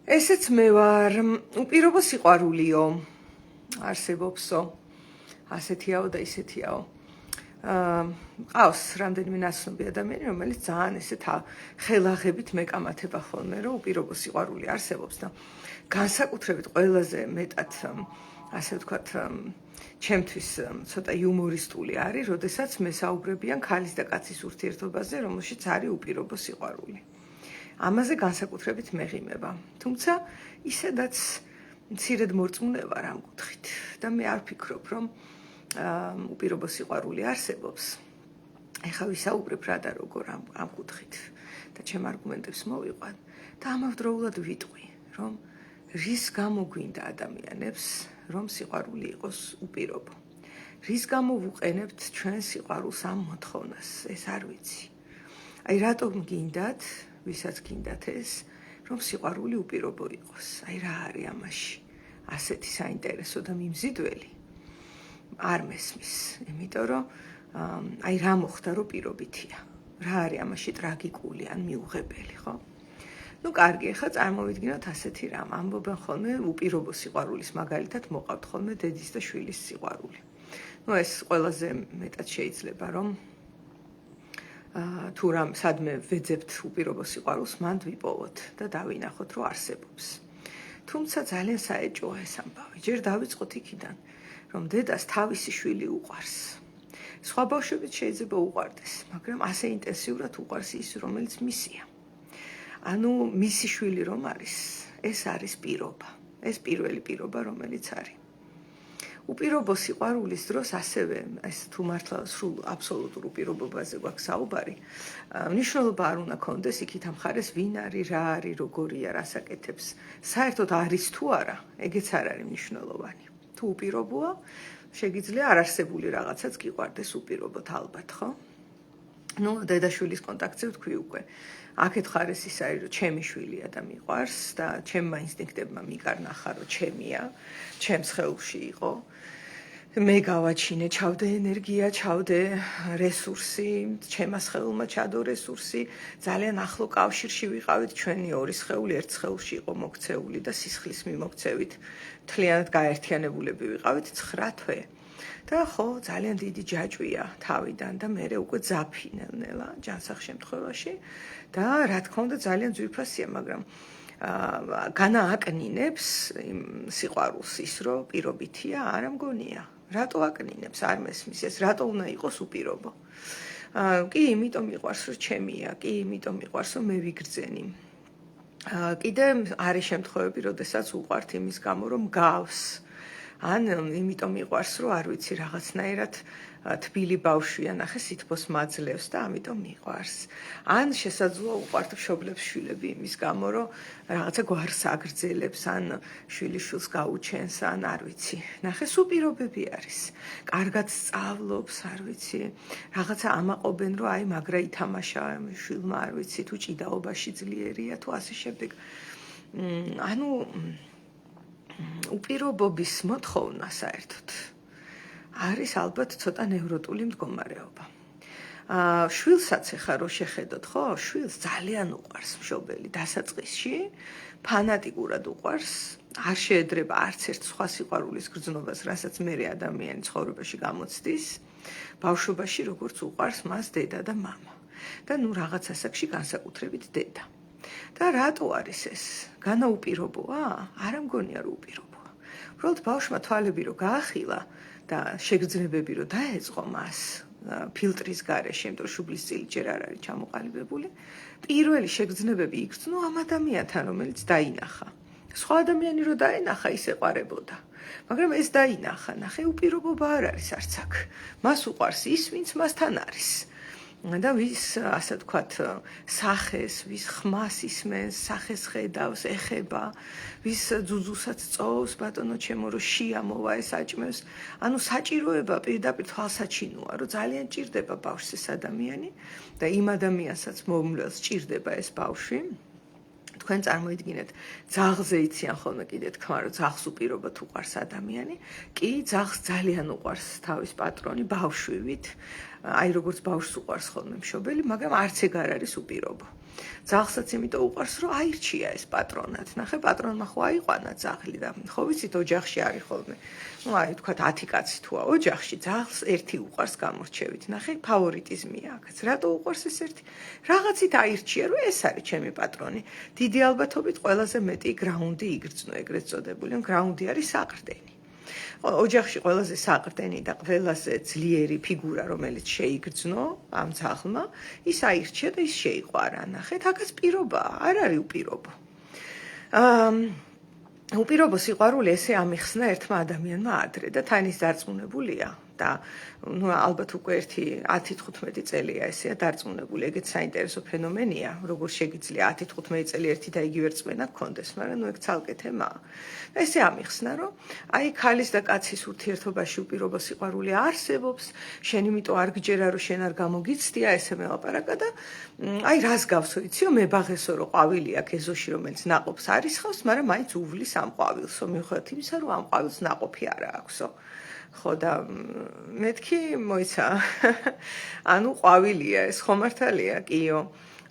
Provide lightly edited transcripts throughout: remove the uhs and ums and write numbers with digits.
ესეც მე ვარ, უპირობო სიყვარულიო, არსებობსო, ასეთიაო და ისეთიაო. ყავს რამდენიმე ნაცნობი ადამიანი, რომელიც ძალიან ესეთ ხელაღებით მეკამათება ხოლმე, რომ უპირობო სიყვარული არსებობს და განსაკუთრებით ყველაზე მეტად, ასე ვთქვათ, ჩემთვის ცოტა იუმორისტული არის, როდესაც მესაუბრებიან ქალის და კაცის ურთიერთობაზე, რომელშიც არის უპირობო სიყვარული. ამაზე განსაკუთრებით მეღიმება. თუმცა ისედაც მცირედ მორწმუნე ვარ ამ კუთხით და მე არ ვფიქრობ, რომ უპირობო სიყვარული არსებობს. ეხლა ვისაუბრებ რა და როგორ ამ კუთხით და ჩემ არგუმენტებს მოვიყვან და ამავდროულად ვიტყვი, რომ რის გამო გვინდა ადამიანებს, რომ სიყვარული იყოს უპირობო. რის გამო ვუყენებთ ჩვენ სიყვარულს ამ მოთხოვნას, ეს არ ვიცი. აი რატომ გინდათ, ვისაც გინდათ ეს, რომ სიყვარული უპირობო იყოს. აი რა არის ამაში ასეთი საინტერესო და მიმზიდველი? არ მესმის, იმიტომ რომ აი რა მოხდა, რომ პირობითია. რა არის ამაში ტრაგიკული ან მიუღებელი, ხო? ნუ კარგი, ახლა წარმოვიდგინოთ ასეთი რამ. ამბობენ ხოლმე უპირობო სიყვარულის მაგალითად მოყავთ ხოლმე დედის და შვილის სიყვარული. ნუ ეს ყველაზე მეტად შეიძლება, რომ თუ რამ სადმე ვეძებთ უპირობო სიყვარულს, მანდ ვიპოვოთ და დავინახოთ, რომ არსებობს. თუმცა ძალიან საეჭოა ეს ამბავი. ჯერ დავიწყოთ იქიდან, რომ დედას თავისი შვილი უყვარს. სხვა ბავშვებიც შეიძლება უყვარდეს, მაგრამ ასე ინტენსიურად უყვარს ის, რომელიც მისია. ანუ მისი შვილი რომ არის, ეს არის პირობა. ეს პირველი პირობა, რომელიც არის. უპირობო სიყვარულის დროს ასევე, ეს თუ მართლა სრულ აბსოლუტურ უპირობობაზე გვაქვს საუბარი, მნიშვნელობა არ უნდა კონდეს იქით ამ მხარეს ვინ არის, რა არის, როგორია, რას აკეთებს. საერთოდ არის თუ არა, ეგეც არ არის მნიშვნელოვანი. თუ უპირობოა, შეგიძლია არარსებული რაღაცაც გიყვარდეს უპირობოდ ალბათ, ხო? ნუ დედაშვილის კონტაქტზე ვთქვი უკვე. აქეთ ხარეს ის არის, რომ ჩემი შვილია და მიყვარს და ჩემმა ინსტინქტებმა მიკარნახა, რომ ჩემია, ჩემს ხელში იყო. მე გავაჩინე, ჩავდე ენერგია, ჩავდე რესურსი, ჩემმა სხეულმა ჩადო რესურსი, ძალიან ახლო კავშირში ვიყავით, ჩვენი ორი სხეული ერთ სხეულში იყო მოქცეული და სისხლის მიმოქცევით მთლიანად გაერთიანებულები ვიყავით 9 თვე. და ხო, ძალიან დიდი ჯაჭვია თავიდან და მე უკვე ძაფი ნელ-ნელა ჯანსაღ შემთხვევაში და რა თქმა უნდა ძალიან ძვირფასია, მაგრამ განააკნინებს იმ სიყვარულს ის, რომ პირობითია, არა მგონია. რატო აკნინებს, არ მესმის ეს, რატო უნდა იყოს უპირობო? კი, იმიტომ მიყვარს, რომ ჩემია, კი, იმიტომ მიყვარს, რომ მე ვიგრძენი. კიდე არის შემთხვევები, როდესაც უყვართ იმის გამო, რომ გავს. ან იმიტომ მიყვარს, რომ არ ვიცი, რაღაცნაირად თბილი ბავშვია, ნახე სითბოს მაძლევს და ამიტომ მიყვარს. ან შესაძლოა უყვართ მშობლებს შვილები იმის გამო, რომ რაღაცა გვარს აგრძელებს, ან შვილიშვილს გაუჩენს, ან არ ვიცი. ნახე სუპირობები არის. კარგად სწავლობს, არ ვიცი. რაღაცა ამაყობენ, რომ აი მაგრა ითამაშა შვილმა, არ ვიცი, თუ ჭიდაობაში ძლიერია, თუ ასე შემდეგ. ანუ უპირობობის მოთხოვნა საერთოდ არის ალბათ ცოტა ნევროტული მდგომარეობა. შვილსაც ეხა რო შეხედოთ, ხო, შვილს ძალიან უყვარს მშობელი დასაწყისში, ფანატიკურად უყვარს, არ შეედრება არც ერთ სხვა სიყვარულის გრძნობას, რასაც მერე ადამიანი ცხოვრებაში გამოცდის, ბავშვობაში როგორც უყვარს მას დედა და მამა. და ნუ რაღაც ასაკში განსაკუთრებით დედა. და რატო არის ეს? განაუპირობოა? არა მგონია რომ უპირობოა. უბრალოდ ბავშვმა თვალები რო გაახილა და შეგრძნებები რო დაეწყო მას ფილტრის გარეშე, იმიტომ რომ შუბლის წილი ჯერ არ არის ჩამოყალიბებული, პირველი შეგრძნებები იგრძნო ამ ადამიანთან, რომელიც დაინახა. სხვა ადამიანი რო დაინახა, ის ეყარებოდა. მაგრამ ეს დაინახა, ნახე, უპირობობა არ არის არც აქ. მას უყვარს ის, ვინც მასთან არის. და ვის, ასე ვთქვათ, სახეს, ვის ხმას ისმენს, სახეს ხედავს, ეხება, ვის ძუძუსაც წოვს, ბატონო ჩემო, რომ შეამოვა ეს აჭმევს. ანუ საჭიროება პირდაპირ თვალსაჩინოა, რომ ძალიან ჭირდება ბავშვს ეს ადამიანი და იმ ადამიანსაც მომვლელს ჭირდება ეს ბავშვი. თქვენ წარმოიდგინეთ, ძაღლზე იციან ხოლმე კიდე თქვა, რომ ძაღლს უპირობოდ უყვარს ადამიანი, კი, ძაღლს ძალიან უყვარს თავის პატრონი ბავშვივით, აი როგორც ბავშვს უყვარს ხოლმე მშობელი, მაგრამ არც ეგ არ არის უპირობო. ძაღლსაც იმიტომ უყვარს, რომ აირჩია ეს პატრონად. ნახე, პატრონმა ხო აიყვანა ძაღლი და ხო ვიცით, ოჯახში არის ხოლმე. Ну, აი თქვათ 10 კაცი თუა ოჯახში, ძაღლს ერთი უყვარს გამორჩევით. ნახე, ფავორიტიზმია აქაც. რატო უყვარს ეს ერთი? რაღაცით აირჩია, რომ ეს არის ჩემი პატრონი. დიდი ალბათობით ყველაზე მეტი გრაუნდი იგრძნო, ეგრეთ წოდებული. გრაუნდი არის საყრდენი. ოჯახში ყველაზე საყრდენი და ყველაზე ძლიერი ფიგურა, რომელიც შეიგრძნო ამ ძაღლმა, ის აირჩია და ის შეიყვარა. ნახეთ, აქაც პირობაა, არ არის უპირობო. უპირობო სიყვარული ესე ამიხსნა ერთმა ადამიანმა ადრე და თან ის დარწმუნებულია და ну ალბათ უკვე ერთი 10-15 წელია ესეა დარწმუნებული. ეგეც საინტერესო ფენომენია, როგორ შეგიძლია 10-15 წელი ერთი და იგივე რწმენა გქონდეს, მაგრამ ну ეგ ცალკე თემაა. ესე ამიხსნა, რომ აი ქალის და კაცის ურთიერთობაში უპირობო სიყვარული არსებობს, შენ იმიტომ არ გჯერა, რომ შენ არ გამოგიცდია, ესე მელაპარაკა და აი რას გავსო იციო, მე ბაღესო რომ ყვავილი აქვს ეზოში, რომელიც ნაყოფს არისხავს, მაგრამ მაინც უვლის ამ ყვავილსო, მიუხედავად იმისა, რომ ამ ყვავილს ნაყოფი არა აქვსო. ხო და მეთქი მოიცა ანუ ყვავილია ეს ხომ მართალია კიო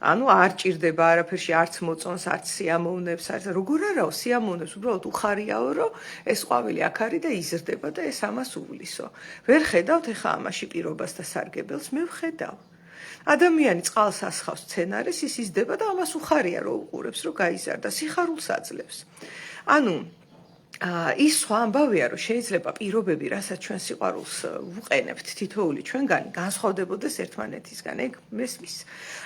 ანუ არ ჭირდება არაფერში არც მოწონს არც სიამოვნებს არც როგორ არაო სიამოვნებს უბრალოდ უხარიაო რომ ეს ყვავილი აქ არის და იზრდება და ეს ამას უვლისო ვერ ხედავთ ეხა ამაში პირობას და სარგებელს მე ვხედავ ადამიანი წყალს ასხავს სცენარეს ის იზრდება და ამას უხარია რომ უყურებს რომ გაიზარდა სიხარულს აძლევს ანუ ის სხვა ამბავია, რომ შეიძლება პირობები, რასაც ჩვენ სიყვარულს ვუყენებთ თითოეული ჩვენგანი, განსხვავდებოდეს ერთმანეთისგან. ეგ მესმის.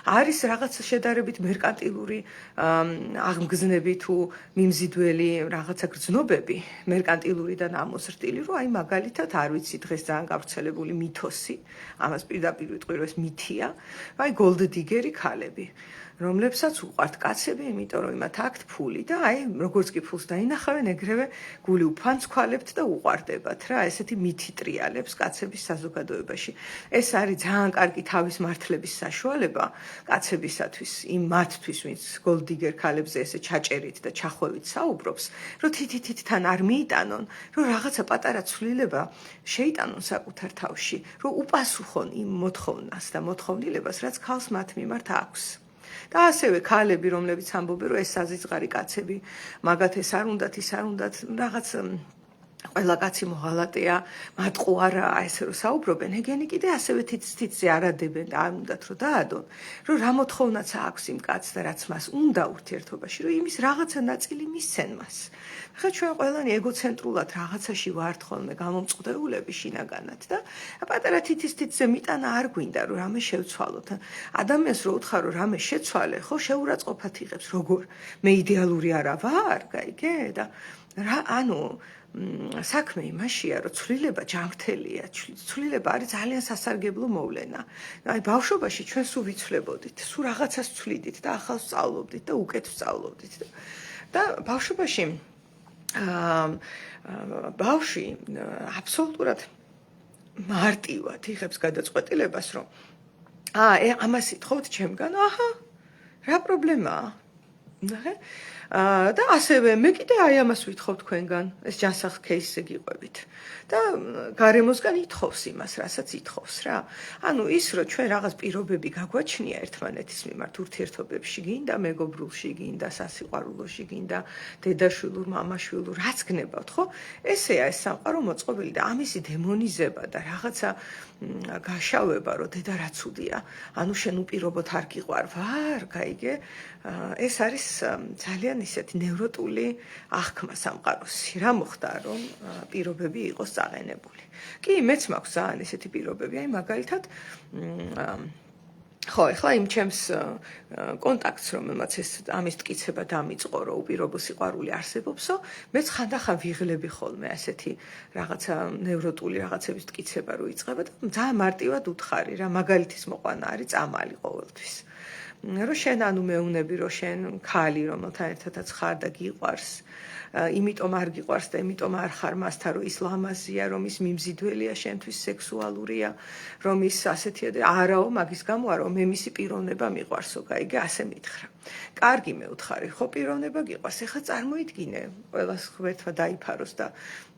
არის რაღაც შედარებით მერკანტილური აღმგზნები თუ მიმზიდველი რაღაცა გრძნობები, მერკანტილური და ნამოზრდილი, რომ აი მაგალითად არ ვიცი დღეს ძალიან გავრცელებული მითოსი, ამას პირდაპირ ვიტყვი, რომ ეს მითია, აი გოლდდიგერი ქალები. რომლებსაც უყვართ კაცები, იმიტომ რომ იმათ აქვთ ფული და აი როგორც კი ფულს დაინახავენ, ეგრევე გული უფანცქვალებთ და უყვარდებათ რა, ესეთი მითი ტრიალებს კაცების საზოგადოებაში. ეს არის ძალიან კარგი თავის მართლების საშუალება კაცებისათვის, იმ მათთვის, ვინც გოლდდიგერ ქალებზე ესე ჩაჭერით და ჩახვევით საუბრობს, რომ თითით თან არ მიიტანონ, რომ რაღაცა პატარა ცვლილება შეიტანონ საკუთარ თავში, რომ უპასუხონ იმ მოთხოვნას და მოთხოვნილებას, რაც ქალს მათ მიმართ აქვს. და ასევე ქალები, რომლებიც ამბობენ, რომ ეს საზიწყარი კაცები, მაგათ ეს არ უნდათ, ის არ უნდათ, რაღაც ყველა კაცი მოღალატეა, მათყუ არაა, ესე რომ საუბრობენ, ეგენი კიდე ასევე თითზე არადებენ და არ უნდათ რომ დაადონ, რომ რა მოთხოვნაც აქვს იმ კაცს და რაც მას უნდა ურთიერთობაში, რომ იმის რაღაცა ნაწილი მისცენ მას. ხა ჩვენ ყველანი ეგოცენტრულად რაღაცაში ვართ ხოლმე გამომწყდეულები შინაგანად და პატარა თითზე მიტანა არ გვინდა რომ რამე შევცვალოთ. ადამიანს რო უთხრა რომ რამე შეცვალე, ხო შეურაცხყოფად იღებს, როგორ მე იდეალური არა ვარ, გაიგე და რა ანუ საქმე იმაშია, რომ ცვლილება ჯანმრთელია, ცვლილება არის ძალიან სასარგებლო მოვლენა. აი ბავშვობაში ჩვენ სულ ვიცვლებოდით, სულ რაღაცას ცვლიდით და ახალს სწავლობდით და უკეთ სწავლობდით და ბავშვობაში ბავშვი აბსოლუტურად მარტივად იღებს გადაწყვეტილებას, რომ ამას ითხოვთ ჩემგან, აჰა, რა პრობლემაა? ნახე? და ასევე მე კიდე აი ამას ვითხოვ თქვენგან, ეს ჯანსაღ кейსზე გიყვებით. და გარემოსგან ითხოვს იმას, რასაც ითხოვს რა. ანუ ის რომ ჩვენ რაღაც პირობები გაგვაჩნია ერთმანეთის მიმართ ურთიერთობებში, გინდა მეგობრულში, გინდა სასიყვარულოში, გინდა დედაშვილურ, მამაშვილურ, რაც გნებავთ, ხო? ესეა ეს სამყარო მოწყობილი და ამისი დემონიზება და რაღაცა გაშავება, რომ დედა რა ცუდია. ანუ შენ უპირობოდ არ გიყვარ ვარ, გაიგე? ეს არის ძალიან ისეთი ნევროტული აღქმა სამყაროსი. რა მოხდა, რომ პირობები იყოს წაყენებული. კი, მეც მაქვს ძალიან ესეთი პირობები, აი მაგალითად ხო, ეხლა იმ ჩემს კონტაქტს, რომელმაც ეს ამის ტკიცება დამიწყო, რომ უპირობო სიყვარული არსებობსო, მეც ხანდახან ვიღლები ხოლმე ასეთი რაღაცა ნევროტული რაღაცების ტკიცება რო იწყება და ძალიან მარტივად უთხარი რა, მაგალითის მოყვანა არის წამალი ყოველთვის. რომ შენ ანუ მეუნები, რომ შენ ქალი, რომელთან ერთადაც ხარ და გიყვარს, იმიტომ არ გიყვარს და იმიტომ არ ხარ მასთან, რომ ის ლამაზია, რომ ის მიმზიდველია, შენთვის სექსუალურია, რომ ის ასეთია და არაო, მაგის გამო არა, მე მისი პიროვნება მიყვარსო, გაიგე, ასე მითხრა. კარგი მე უთხარი, ხო პიროვნება გიყვარს, ეხლა წარმოიდგინე, ყველას ღმერთმა დაიფაროს და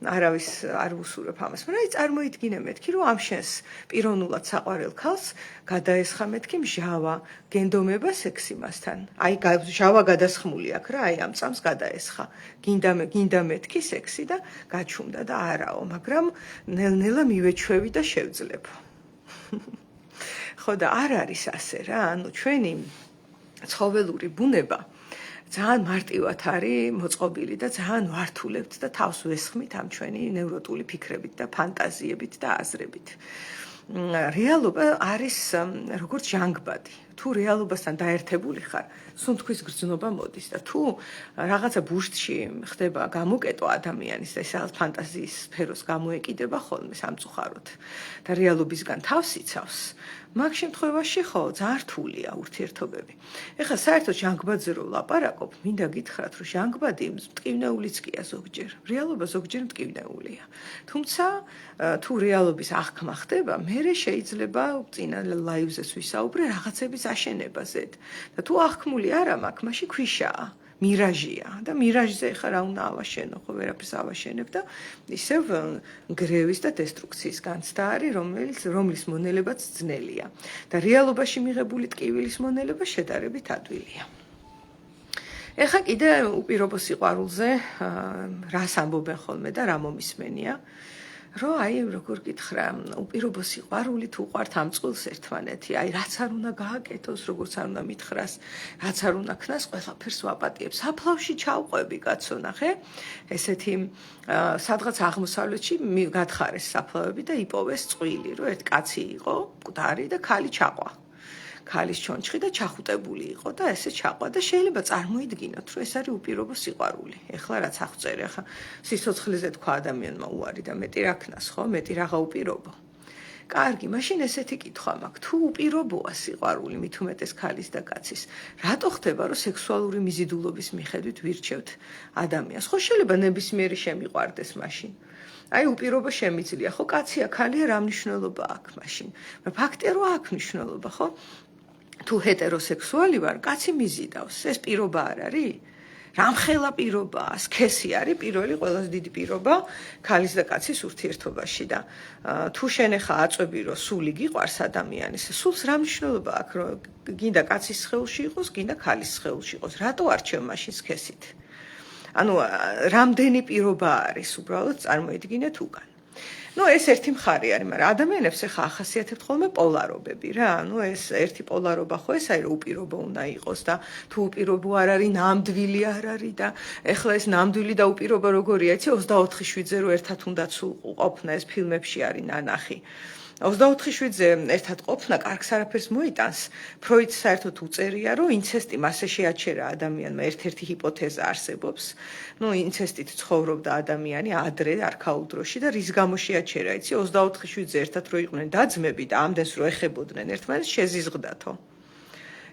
არავის არ ვუსურებ ამას, მაგრამ აი წარმოიდგინე მეთქი, რომ ამ შენს პიროვნულად საყვარელ ქალს გადაესხა მეთქი მჟავა, გენდომე იგრძნობა სექსი მასთან. აი ჟავა გადასხმული აქვს რა, აი ამ წამს გადაესხა. გინდა მეთქი სექსი და გაჩუმდა და არაო, მაგრამ ნელ-ნელა მივეჩვევი და შევძლებ. ხო და არ არის ასე რა, ანუ ჩვენი ცხოველური ბუნება ძალიან მარტივად არის მოწყობილი და ძალიან ვართულებთ და თავს ვესხმით ამ ჩვენი ნევროტული ფიქრებით და ფანტაზიებით და აზრებით. რეალობა არის როგორც ჟანგბადი. თუ რეალობასთან დაერთებული ხარ, სუნთქვის გრძნობა მოდის და თუ რაღაცა ბურთში ხდება გამოკეტვა ადამიანის და ეს რაღაც ფანტაზიის სფეროს გამოეკიდება ხოლმე სამწუხაროდ და რეალობისგან თავს იცავს, მაგ შემთხვევაში ხო ძალიან რთულია ურთიერთობები. ეხლა საერთოდ ჟანგბადზე რო ვლაპარაკობ, მინდა გითხრათ, რომ ჟანგბადი მტკივნეულიც კია ზოგჯერ. რეალობა ზოგჯერ მტკივნეულია. თუმცა თუ რეალობის აღქმა ხდება, მერე შეიძლება წინა ლაივზეც ვისაუბრე რაღაცების აშენებაზე. და თუ აღქმული არა მაქვს, მაშინ ქვიშაა. მირაჟია და მირაჟზე ხა რა უნდა ავაშენო, ხო ვერაფერს ავაშენებ და ისევ გრევის და დესტრუქციის განცდა არის, რომლის მონელებაც ძნელია და რეალობაში მიღებული ტკივილის მონელება შედარებით ადვილია. ეხა კიდე უპირობო სიყვარულზე რას ამბობენ ხოლმე და რა მომისმენია, რომ აი როგორ გითხრა, უპირობო სიყვარული თუ უყვართ ამ წყვილს ერთმანეთი, აი რაც არ უნდა გააკეთოს, როგორც არ უნდა მითხრას, რაც არ უნდა ქნას, ყველაფერს ვაპატიებ. საფლავში ჩავყვები, კაცო, ნახე, ესეთი სადღაც აღმოსავლეთში გათხარეს საფლავები და იპოვეს წყვილი, რომ ერთ კაცი იყო, მკვდარი და ქალი ჩაყვა. ქალის ჩონჩხი და ჩახუტებული იყო და ესე ჩაყვა და შეიძლება წარმოიდგინოთ, რომ ეს არის უპირობო სიყვარული. ეხლა რაც აღწერე, ახლა სიცოცხლეზე თქვა ადამიანმა უარი და მეტი რა ქნას, ხო, მეტი რაღა უპირობო. კარგი, მაშინ ესეთი კითხვა მაქვს, თუ უპირობოა სიყვარული მით უმეტეს ქალის და კაცის, რატო ხდება, რომ სექსუალური მიზიდულობის მიხედვით ვირჩევთ ადამიანს? ხო შეიძლება ნებისმიერი შემიყვარდეს მაშინ. აი უპირობო შემიძლია, ხო კაცია, ქალია, რა მნიშვნელობა აქვს მაშინ? ფაქტია, რომ აქვს მნიშვნელობა, ხო? თუ ჰეტეროსექსუალი ვარ, კაცი მიზიდავს, ეს პირობა არ არის? რამხელა პირობაა, სქესი არის პირველი ყველაზე დიდი პირობა ქალის და კაცის ურთიერთობაში და თუ შენ ახლა აწვევი რომ სული გიყვარს ადამიანის, სულს რა მნიშვნელობა აქვს, რომ გინდა კაცის სხეულში იყოს, გინდა ქალის სხეულში იყოს, რატო არჩევ მაშინ სქესით? ანუ რამდენი პირობა არის უბრალოდ წარმოიდგინეთ უკან. Ну, ეს ერთი მხარე არის, მაგრამ ადამიანებს ახლა ახასიათებთ ხოლმე პოლარობები რა. Ну, ეს ერთი პოლარობა ხო ეს არის, რომ უპირობო უნდა იყოს და თუ უპირობო არ არის, ნამდვილი არ არის და ახლა ეს ნამდვილი და უპირობო როგორია, იცი 24/7-ზე რო ერთად უნდა ყოფნა, ეს ფილმებში არის ნანახი. 24/7-ზე ერთად ყოფნა კარგს არაფერს მოიტანს. ფროიდს საერთოდ უწერია, რომ ინცესტი მასე შეაჩერა ადამიანმა, ერთ-ერთი ჰიპოთეზა არსებობს. Ну, ინცესტით ცხოვრობდა ადამიანი ადრე არქაულ დროში და რის გამო შეაჩერა, იცი 24/7-ზე ერთად რო იყვნენ და-ძმები და ამდენს რო ეხებოდნენ ერთმანეთს, შეზიზღდათო.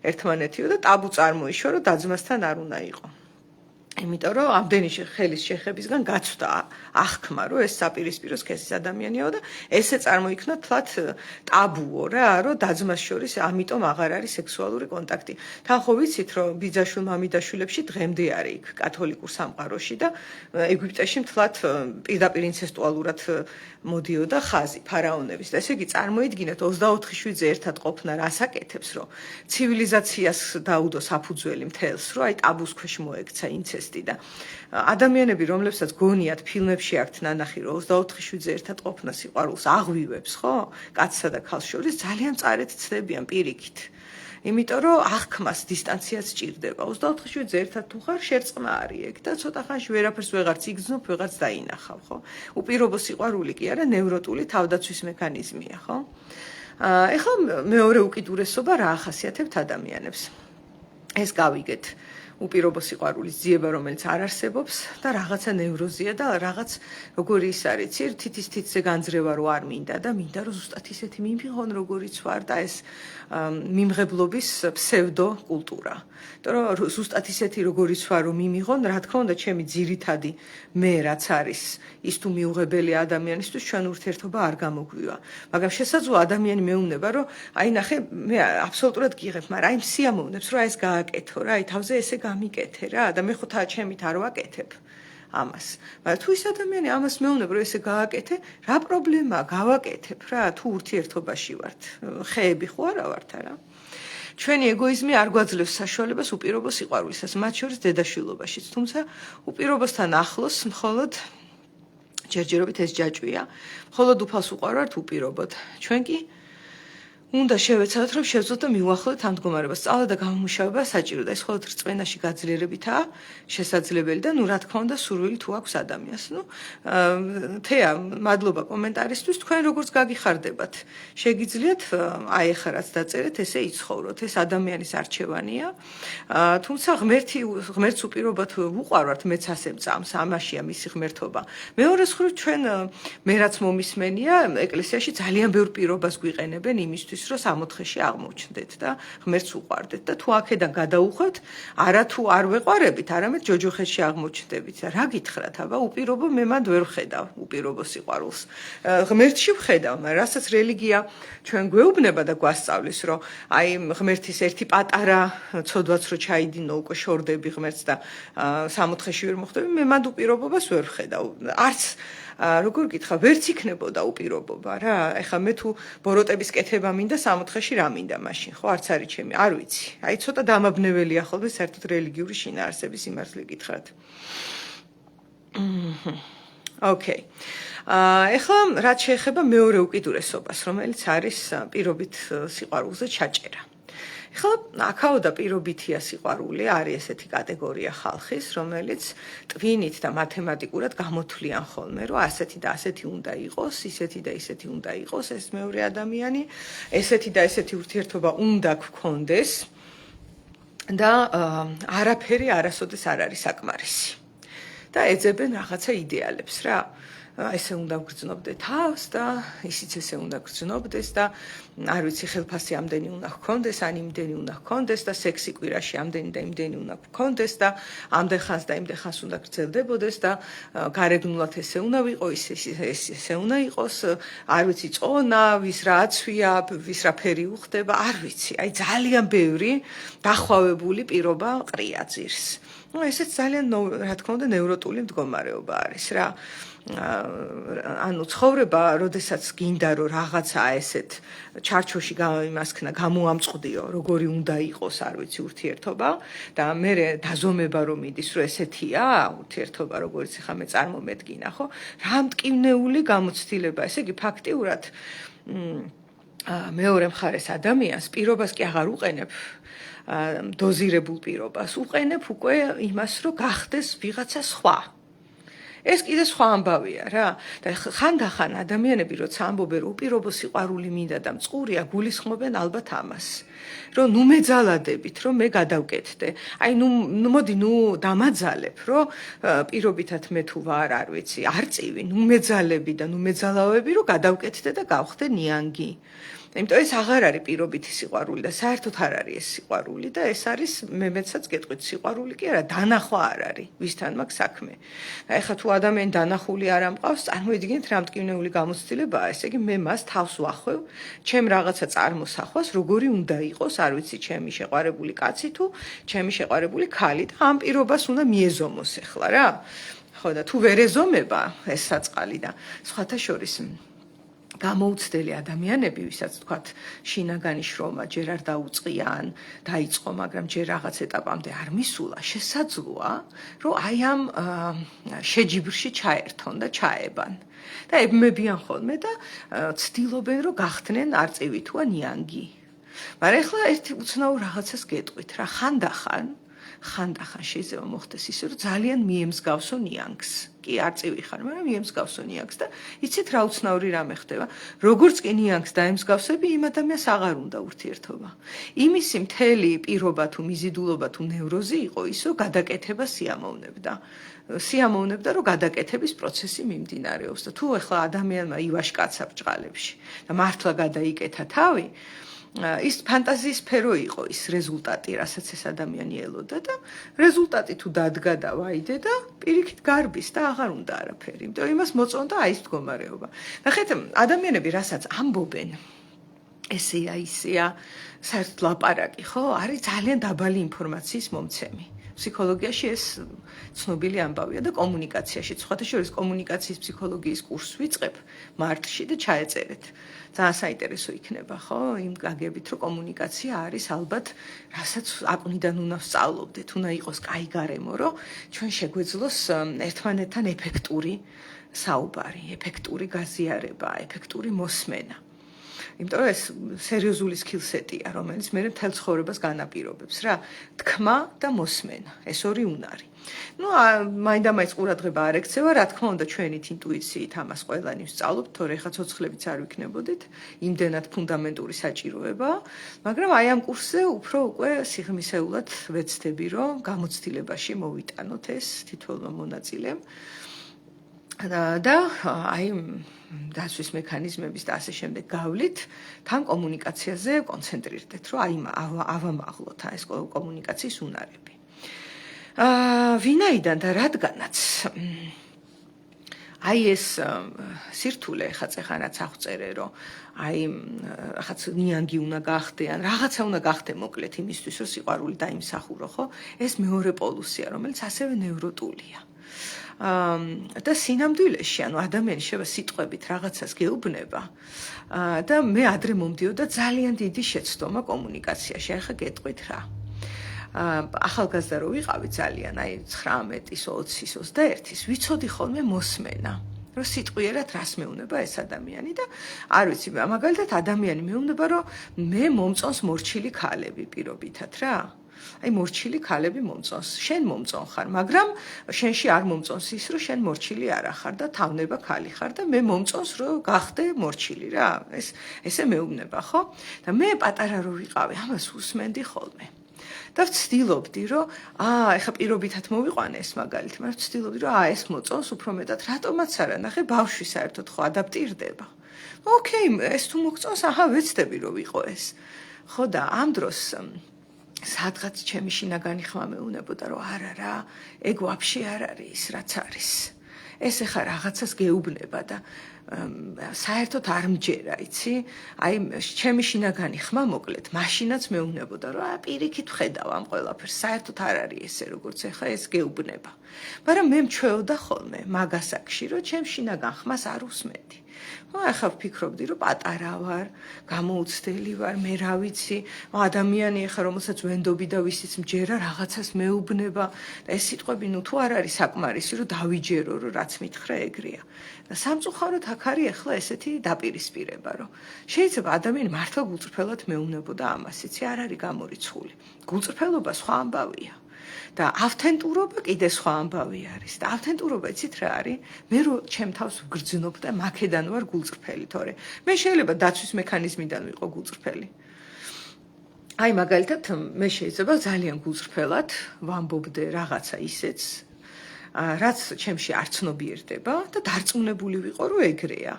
ერთმანეთიო და ტაბუ წარმოიშვა, რომ და-ძმასთან არ უნდა იყო. იმიტომ რომ ამდენი ხელის შეხებისგან გაცვდა აღქმა, რომ ეს საპირისპირო სქესის ადამიანიაო და ესე წარმოიქმნა თლათ ტაბუო რა, რომ და-ძმას შორის ამიტომ აღარ არის სექსუალური კონტაქტი. თან ხო ვიცით, რომ ბიძაშვილ მამიდაშვილებში დღემდე არის იქ კათოლიკურ სამყაროში და ეგვიპტეში თლათ პირდაპირ ინცესტუალურად მოდიოდა ხაზი ფარაონების და ესე იგი წარმოიდგინეთ 24/7-ზე ერთად ყოფნა რას აკეთებს, რომ ცივილიზაციას დაუდო საფუძველი მთელს, რომ აი ტაბუს ქვეშ მოექცა ინცესტი და ადამიანები, რომლებსაც გონიათ ფილმებში აქვთ ნანახი, რომ 24/7-ზე ერთად ყოფნა სიყვარულს აღვივებს, ხო? კაცსა და ქალს შორის ძალიან მწარედ ცდებიან პირიქით. იმიტომ რომ აღქმას დისტანციაც სჭირდება. 24/7-ზე ერთად თუ ხარ, შერწყმა არის ეგ და ცოტა ხანში ვერაფერს ვეღარც იგრძნობ, ვეღარც დაინახავ, ხო? უპირობო სიყვარული კი არა, ნევროტული თავდაცვის მექანიზმია, ხო? ეხლა მეორე უკიდურესობა რა ახასიათებთ ადამიანებს? ეს გავიგეთ. უპირობო სიყვარულის ძიება, რომელიც არ არსებობს და რაღაცა ნევროზია და რაღაც როგორი ის არის, თითის-თითზე განძრევა რო არ მინდა და მინდა რომ ზუსტად ისეთი მიმიღონ, როგორიც ვარ და ეს მიმღებლობის ფსევდო კულტურა. იმიტომ რომ ზუსტად ისეთი როგორიც ვარ რომ მიმიღონ, რა თქმა უნდა, ჩემი ძირითადი მე რაც არის, ის თუ მიუღებელი ადამიანისთვის ჩვენ ურთიერთობა არ გამოგვივა. მაგრამ შესაძლოა ადამიანი მეუბნება, რომ აი ნახე, მე აბსოლუტურად გიღებ, მაგრამ აი სიამოვნებს, რომ აი ეს გააკეთო რა, აი თავზე ესე გამიკეთე რა და მე ხო ჩემით არ ვაკეთებ ამას. მაგრამ თუ ის ადამიანი ამას მეუბნება, რომ ესე გააკეთე, რა პრობლემაა, გავაკეთებ რა, თუ ურთიერთობაში ვართ. ხეები ხო არა ვართ არა. ჩვენი ეგოიზმი არ გვაძლევს საშუალებას უპირობო სიყვარულისას, მათ შორის დედაშვილობაშიც, თუმცა უპირობოსთან ახლოს მხოლოდ ჯერჯერობით ეს ჯაჭვია, მხოლოდ უფალს უყვარვართ უპირობოდ. ჩვენ კი უნდა შევეცადოთ, რომ შევძლოთ და მივუახლოვდეთ ამ მდგომარეობას. სწავლა და გამომუშავება საჭიროა. ეს მხოლოდ რწმენაში გაძლიერებითაა შესაძლებელი და რა თქმა უნდა სურვილი თუ აქვს ადამიანს. თეა, მადლობა კომენტარისთვის. თქვენ როგორც გაგიხარდებათ, შეგიძლიათ აი ახლა რაც დაწერეთ, ესე იცხოვროთ. ეს ადამიანის არჩევანია. თუმცა ღმერთს უპირობოდ ვუყვარვართ, მეც ასე მწამს, ამაშია მისი ღმერთობა. მეორეს მხრივ ჩვენ მე რაც მომისმენია, ეკლესიაში ძალიან ბევრ პირობას გვიყენებენ იმისთვის რომ 60-ში აღმოჩნდეთ და ღმერთს უყვარდეთ და თუ აქედან გადაუხვევთ, არა თუ არ ვეყვარებით, არამედ ჯოჯოხეთში აღმოჩნდებით. რა გითხრათ, აბა, უპირობო მე მანდ ვერ ვხედავ უპირობო სიყვარულს. ღმერთში ვხედავ, მაგრამ რასაც რელიგია ჩვენ გვეუბნება და გვასწავლის, რომ აი ღმერთის ერთი პატარა ცოდვაც რო ჩაიდინო უკვე შორდები ღმერთს და 60-ში ვერ მოხვდები, მე მანდ უპირობობას ვერ ვხედავ. არც როგორ გითხრა, ვერც იქნებოდა უპირობობა რა. ეხლა მე თუ ბოროტების კეთება მინდა 60-ში რა მინდა მაშინ, ხო, არც არის ჩემი, არ ვიცი. აი ცოტა დამაბნეველია ხოლმე საერთოდ რელიგიური შინაარსების სიმართლე გითხრათ. ოკეი. ეხლა რაც შეეხება მეორე უკიდურესობას, რომელიც არის პირობით სიყვარულზე ჩაჭერა. ეხლა აქაო და პირობითია სიყვარული არის ესეთი კატეგორია ხალხის, რომელიც ტვინით და მათემატიკურად გამოთვლიან ხოლმე, რომ ასეთი და ასეთი უნდა იყოს, ისეთი და ისეთი უნდა იყოს ეს მეორე ადამიანი, ესეთი და ესეთი ურთიერთობა უნდა გქონდეს და არაფერი არასოდეს არ არის საკმარისი. და ეძებენ რაღაცა იდეალებს რა. ესე უნდა ვგრძნობდე თავს და ისიც ესე უნდა გრძნობდეს და არ ვიცი ხელფასი ამდენი უნდა გქონდეს, ან იმდენი უნდა გქონდეს და სექსი კვირაში ამდენი და იმდენი უნდა გქონდეს და ამდენ ხანს და იმდენ ხანს უნდა გრძელდებოდეს და გარეგნულად ესე უნდა ვიყოს, ესე უნდა იყოს, არ ვიცი წონა, ვის რა აცვია, ვის რა ფერი უხდება, არ ვიცი. აი ძალიან ბევრი დახვავებული პირობა ყრია ძირს. ესეც ძალიან რა თქმა უნდა ნევროტული მდგომარეობა არის რა. ანუ ცხოვრება, როდესაც გინდა რომ რაღაცა ესეთ ჩარჩოში იმასქნა გამოამწყდიო, როგორი უნდა იყოს, არ ვიცი, ურთიერთობა და მე დაზომება რომ მიდის, რომ ესეთია ურთიერთობა, როგორც ხა მე წარმომედგინა, ხო? რა მტკივნეული გამოცდილება, ესე იგი ფაქტიურად მეორე მხარეს ადამიანს პირობას კი აღარ უყენებ დოზირებულ პირობას, უყენებ უკვე იმას, რომ გახდეს ვიღაცა სხვა. ეს კიდე სხვა ამბავია რა. და ხანდახან ადამიანები როცა ამბობენ რომ უპირობო სიყვარული მინდა და მწყურია, გულისხმობენ ალბათ ამას. რომ ნუ მეძალადებით, რომ მე გადავკეთდე. აი მოდი დამაძალებ, რომ პირობითად მე თუ ვარ, არ ვიცი, არწივი, ნუ მეძალები და ნუ მეძალავები, რომ გადავკეთდე და გავხდე ნიანგი. იმიტომ ეს აღარ არის პირობითი სიყვარული და საერთოდ არ არის ეს სიყვარული და ეს არის მეცაც გეტყვით სიყვარული კი არა, დანახვა არ არის ვისთან მაქვს საქმე. და ეხლა თუ ადამიანი დანახული არ ამყავს, წარმოიდგინეთ რა მტკივნეული გამოცდილებაა, ესე იგი მე მას თავს ვახვევ, ჩემ რაღაცა წარმოსახვას, როგორი უნდა იყოს, არ ვიცი, ჩემი შეყვარებული კაცი თუ ჩემი შეყვარებული ქალი და ამ პირობას უნდა მიეზომოს ეხლა რა. ხო და თუ ვერ ეზომება ეს საწყალი და სხვათა შორის გამოუცდელი ადამიანები, ვისაც თქვათ შინაგანი შრომა ჯერ არ დაუწყია ან დაიწყო, მაგრამ ჯერ რაღაც ეტაპამდე არ მისულა, შესაძლოა, რომ აი ამ შეჯიბრში ჩაერთონ და ჩაებან. და ებმებიან ხოლმე და ცდილობენ, რომ გახდნენ არწივი თუ ნიანგი. მაგრამ ეხლა ერთი უცნაურ რაღაცას გეტყვით რა, ხანდახან შეიძლება მოხდეს ისე, რომ ძალიან მიემსგავსო ნიანგს. კი არწივი ხარ, მაგრამ მიემსგავსო ნიანგს და იცით რა უცნაური რამე ხდება. როგორც კი ნიანგს დაემსგავსები, იმ ადამიანს აღარ უნდა ურთიერთობა. იმისი მთელი პირობა თუ მიზიდულობა თუ ნევროზი იყო ის, რომ გადაკეთება სიამოვნებდა, რომ გადაკეთების პროცესი მიმდინარეობს და თუ ახლა ადამიანმა ივაშკაცა ბჭყალებში და მართლა გადაიკეთა თავი, ის ფანტაზიის სფერო იყო ის რეზულტატი, რასაც ეს ადამიანი ელოდა და რეზულტატი თუ დადგა და ვაიდე და პირიქით გარბის და აღარ უნდა არაფერი. იმიტომ რომ იმას მოწონდა აი ეს მდგომარეობა. ნახეთ, ადამიანები რასაც ამბობენ, ესეა, ისეა, საერთოდ ლაპარაკი, ხო? არის ძალიან დაბალი ინფორმაციის მომცემი. ფსიქოლოგიაში ეს ცნობილი ამბავია და კომუნიკაციაში. სხვათა შორის კომუნიკაციის ფსიქოლოგიის კურსს ვიწყებ მარტში და ჩაეწერეთ. ძალიან საინტერესო იქნება, ხო? იმ გაგებით, რომ კომუნიკაცია არის ალბათ, რასაც აკვნიდან უნდა ვსწავლობდეთ, უნდა იყოს კაი გარემო, რომ ჩვენ შეგვეძლოს ერთმანეთთან ეფექტური საუბარი, ეფექტური გაზიარება, ეფექტური მოსმენა. იმიტომ რომ ეს სერიოზული სკილსეტია, რომელიც მე მთელ ცხოვრებას განაპირობებს რა, თქმა და მოსმენა, ეს ორი უნარი. მაინდა-მაინც ყურადღება არ ექცევა, რა თქმა უნდა, ჩვენით ინტუიციით ამას ყველანი ვსწავლობთ, თორე ეხლა ცოცხლებიც არ ვიქნებოდით, იმდენად ფუნდამენტური საჭიროება, მაგრამ აი ამ კურსზე უფრო უკვე სიღრმისეულად ვეცდები, რომ გამოცდილებაში მოვიტანოთ ეს თითოეულმა მონაწილემ. და აი დაცვის მექანიზმების და ასე შემდეგ გავლით, თან კომუნიკაციაზე კონცენტრირდეთ, რომ აი ავამაღლოთ ეს კომუნიკაციის უნარები. ვინაიდან და რადგანაც აი ეს სირთულე ხაწეხანაც აღწერე, რომ აი რაღაც ნიანგი უნდა გახდე, ან რაღაცა უნდა გახდე მოკლედ იმისთვის, რომ სიყვარული დაიმსახურო, ხო? ეს მეორე პოლუსია, რომელიც ასევე ნევროტულია. და სინამდვილეში, ანუ ადამიანი შევა სიტყვებით რაღაცას გეუბნება და მე ადრე მომდიოდა ძალიან დიდი შეცდომა კომუნიკაციაში. ახლა გეტყვით რა. ახალგაზრდა რო ვიყავი ძალიან, აი 19-ის, 20-ის, 21-ის, ვიცოდი ხოლმე მოსმენა. რომ სიტყვიერად რას მეუნება ეს ადამიანი და არ ვიცი, მაგალითად ადამიანი მეუნება, რომ მე მომწონს მორჩილი ქალები პირობითად რა. აი მორჩილი ქალები მომწონს. შენ მომწონ ხარ, მაგრამ შენში არ მომწონს ის, რომ შენ მორჩილი არ ხარ და თავნება ქალი ხარ და მე მომწონს, რომ გახდე მორჩილი რა. ესე მეუბნება, ხო? და მე პატარა რო ვიყავი, ამას უსმენდი ხოლმე. და ვცდილობდი, რომ ეხა პირობითად მოვიყვანე ეს მაგალითი, მაგრამ ვცდილობდი, რომ ეს მოწონს უფრო მეტად, რატომაც არა, ნახე, ბავშვი საერთოდ ხო ადაპტირდება. ოკეი, ეს თუ მოგწონს, ვეცდები რომ ვიყო ეს. ხო და ამ დროს სადღაც ჩემი შინაგანი ხმა მეუნებოდა, რომ არა რა, ეგ ვაფშე არ არის ის, რაც არის. ეს ეხა რაღაცას გეუბნება და საერთოდ არ მჯერა, იცი? აი ჩემი შინაგანი ხმა მოკლედ, მაშინაც მეუნებოდა, რომ პირიქით ვხედავ ამ ყველაფერს, საერთოდ არ არის ესე, როგორც ეხა ეს გეუბნება. მაგრამ მე მჩვეოდა ხოლმე მაგასაკში, რომ ჩემ შინაგან ხმას არ უსმენდი. ახლა ვფიქრობდი, რომ პატარა ვარ, გამოუცდელი ვარ, მე რა ვიცი, ადამიანი ახლა რომელსაც ვენდობი და ვისიც მჯერა რაღაცას მეუბნება და ეს სიტყვები ნუ თუ არ არის საკმარისი, რომ დავიჯერო, რომ რაც მითხრა ეგრეა. და სამწუხაროდ აქ არის ახლა ესეთი დაპირისპირება, რომ შეიძლება ადამიანი მართლა გულწრფელად მეუნებოდა ამას, იცი, არ არის გამორიცხული. გულწრფელობა სხვა ამბავია. და ავთენტურობა კიდე სხვა ამბავი არის. და ავთენტურობა იცით რა არის? მე რო ჩემ თავს ვგრძნობ და მაქედან ვარ გულწრფელი, თორე მე შეიძლება დაცვის მექანიზმიდან ვიყო გულწრფელი. აი მაგალითად მე შეიძლება ძალიან გულწრფელად ვამბობდე რაღაცა ისეც, რაც ჩემში არ ცნობიერდება და დარწმუნებული ვიყო, რომ ეგრეა.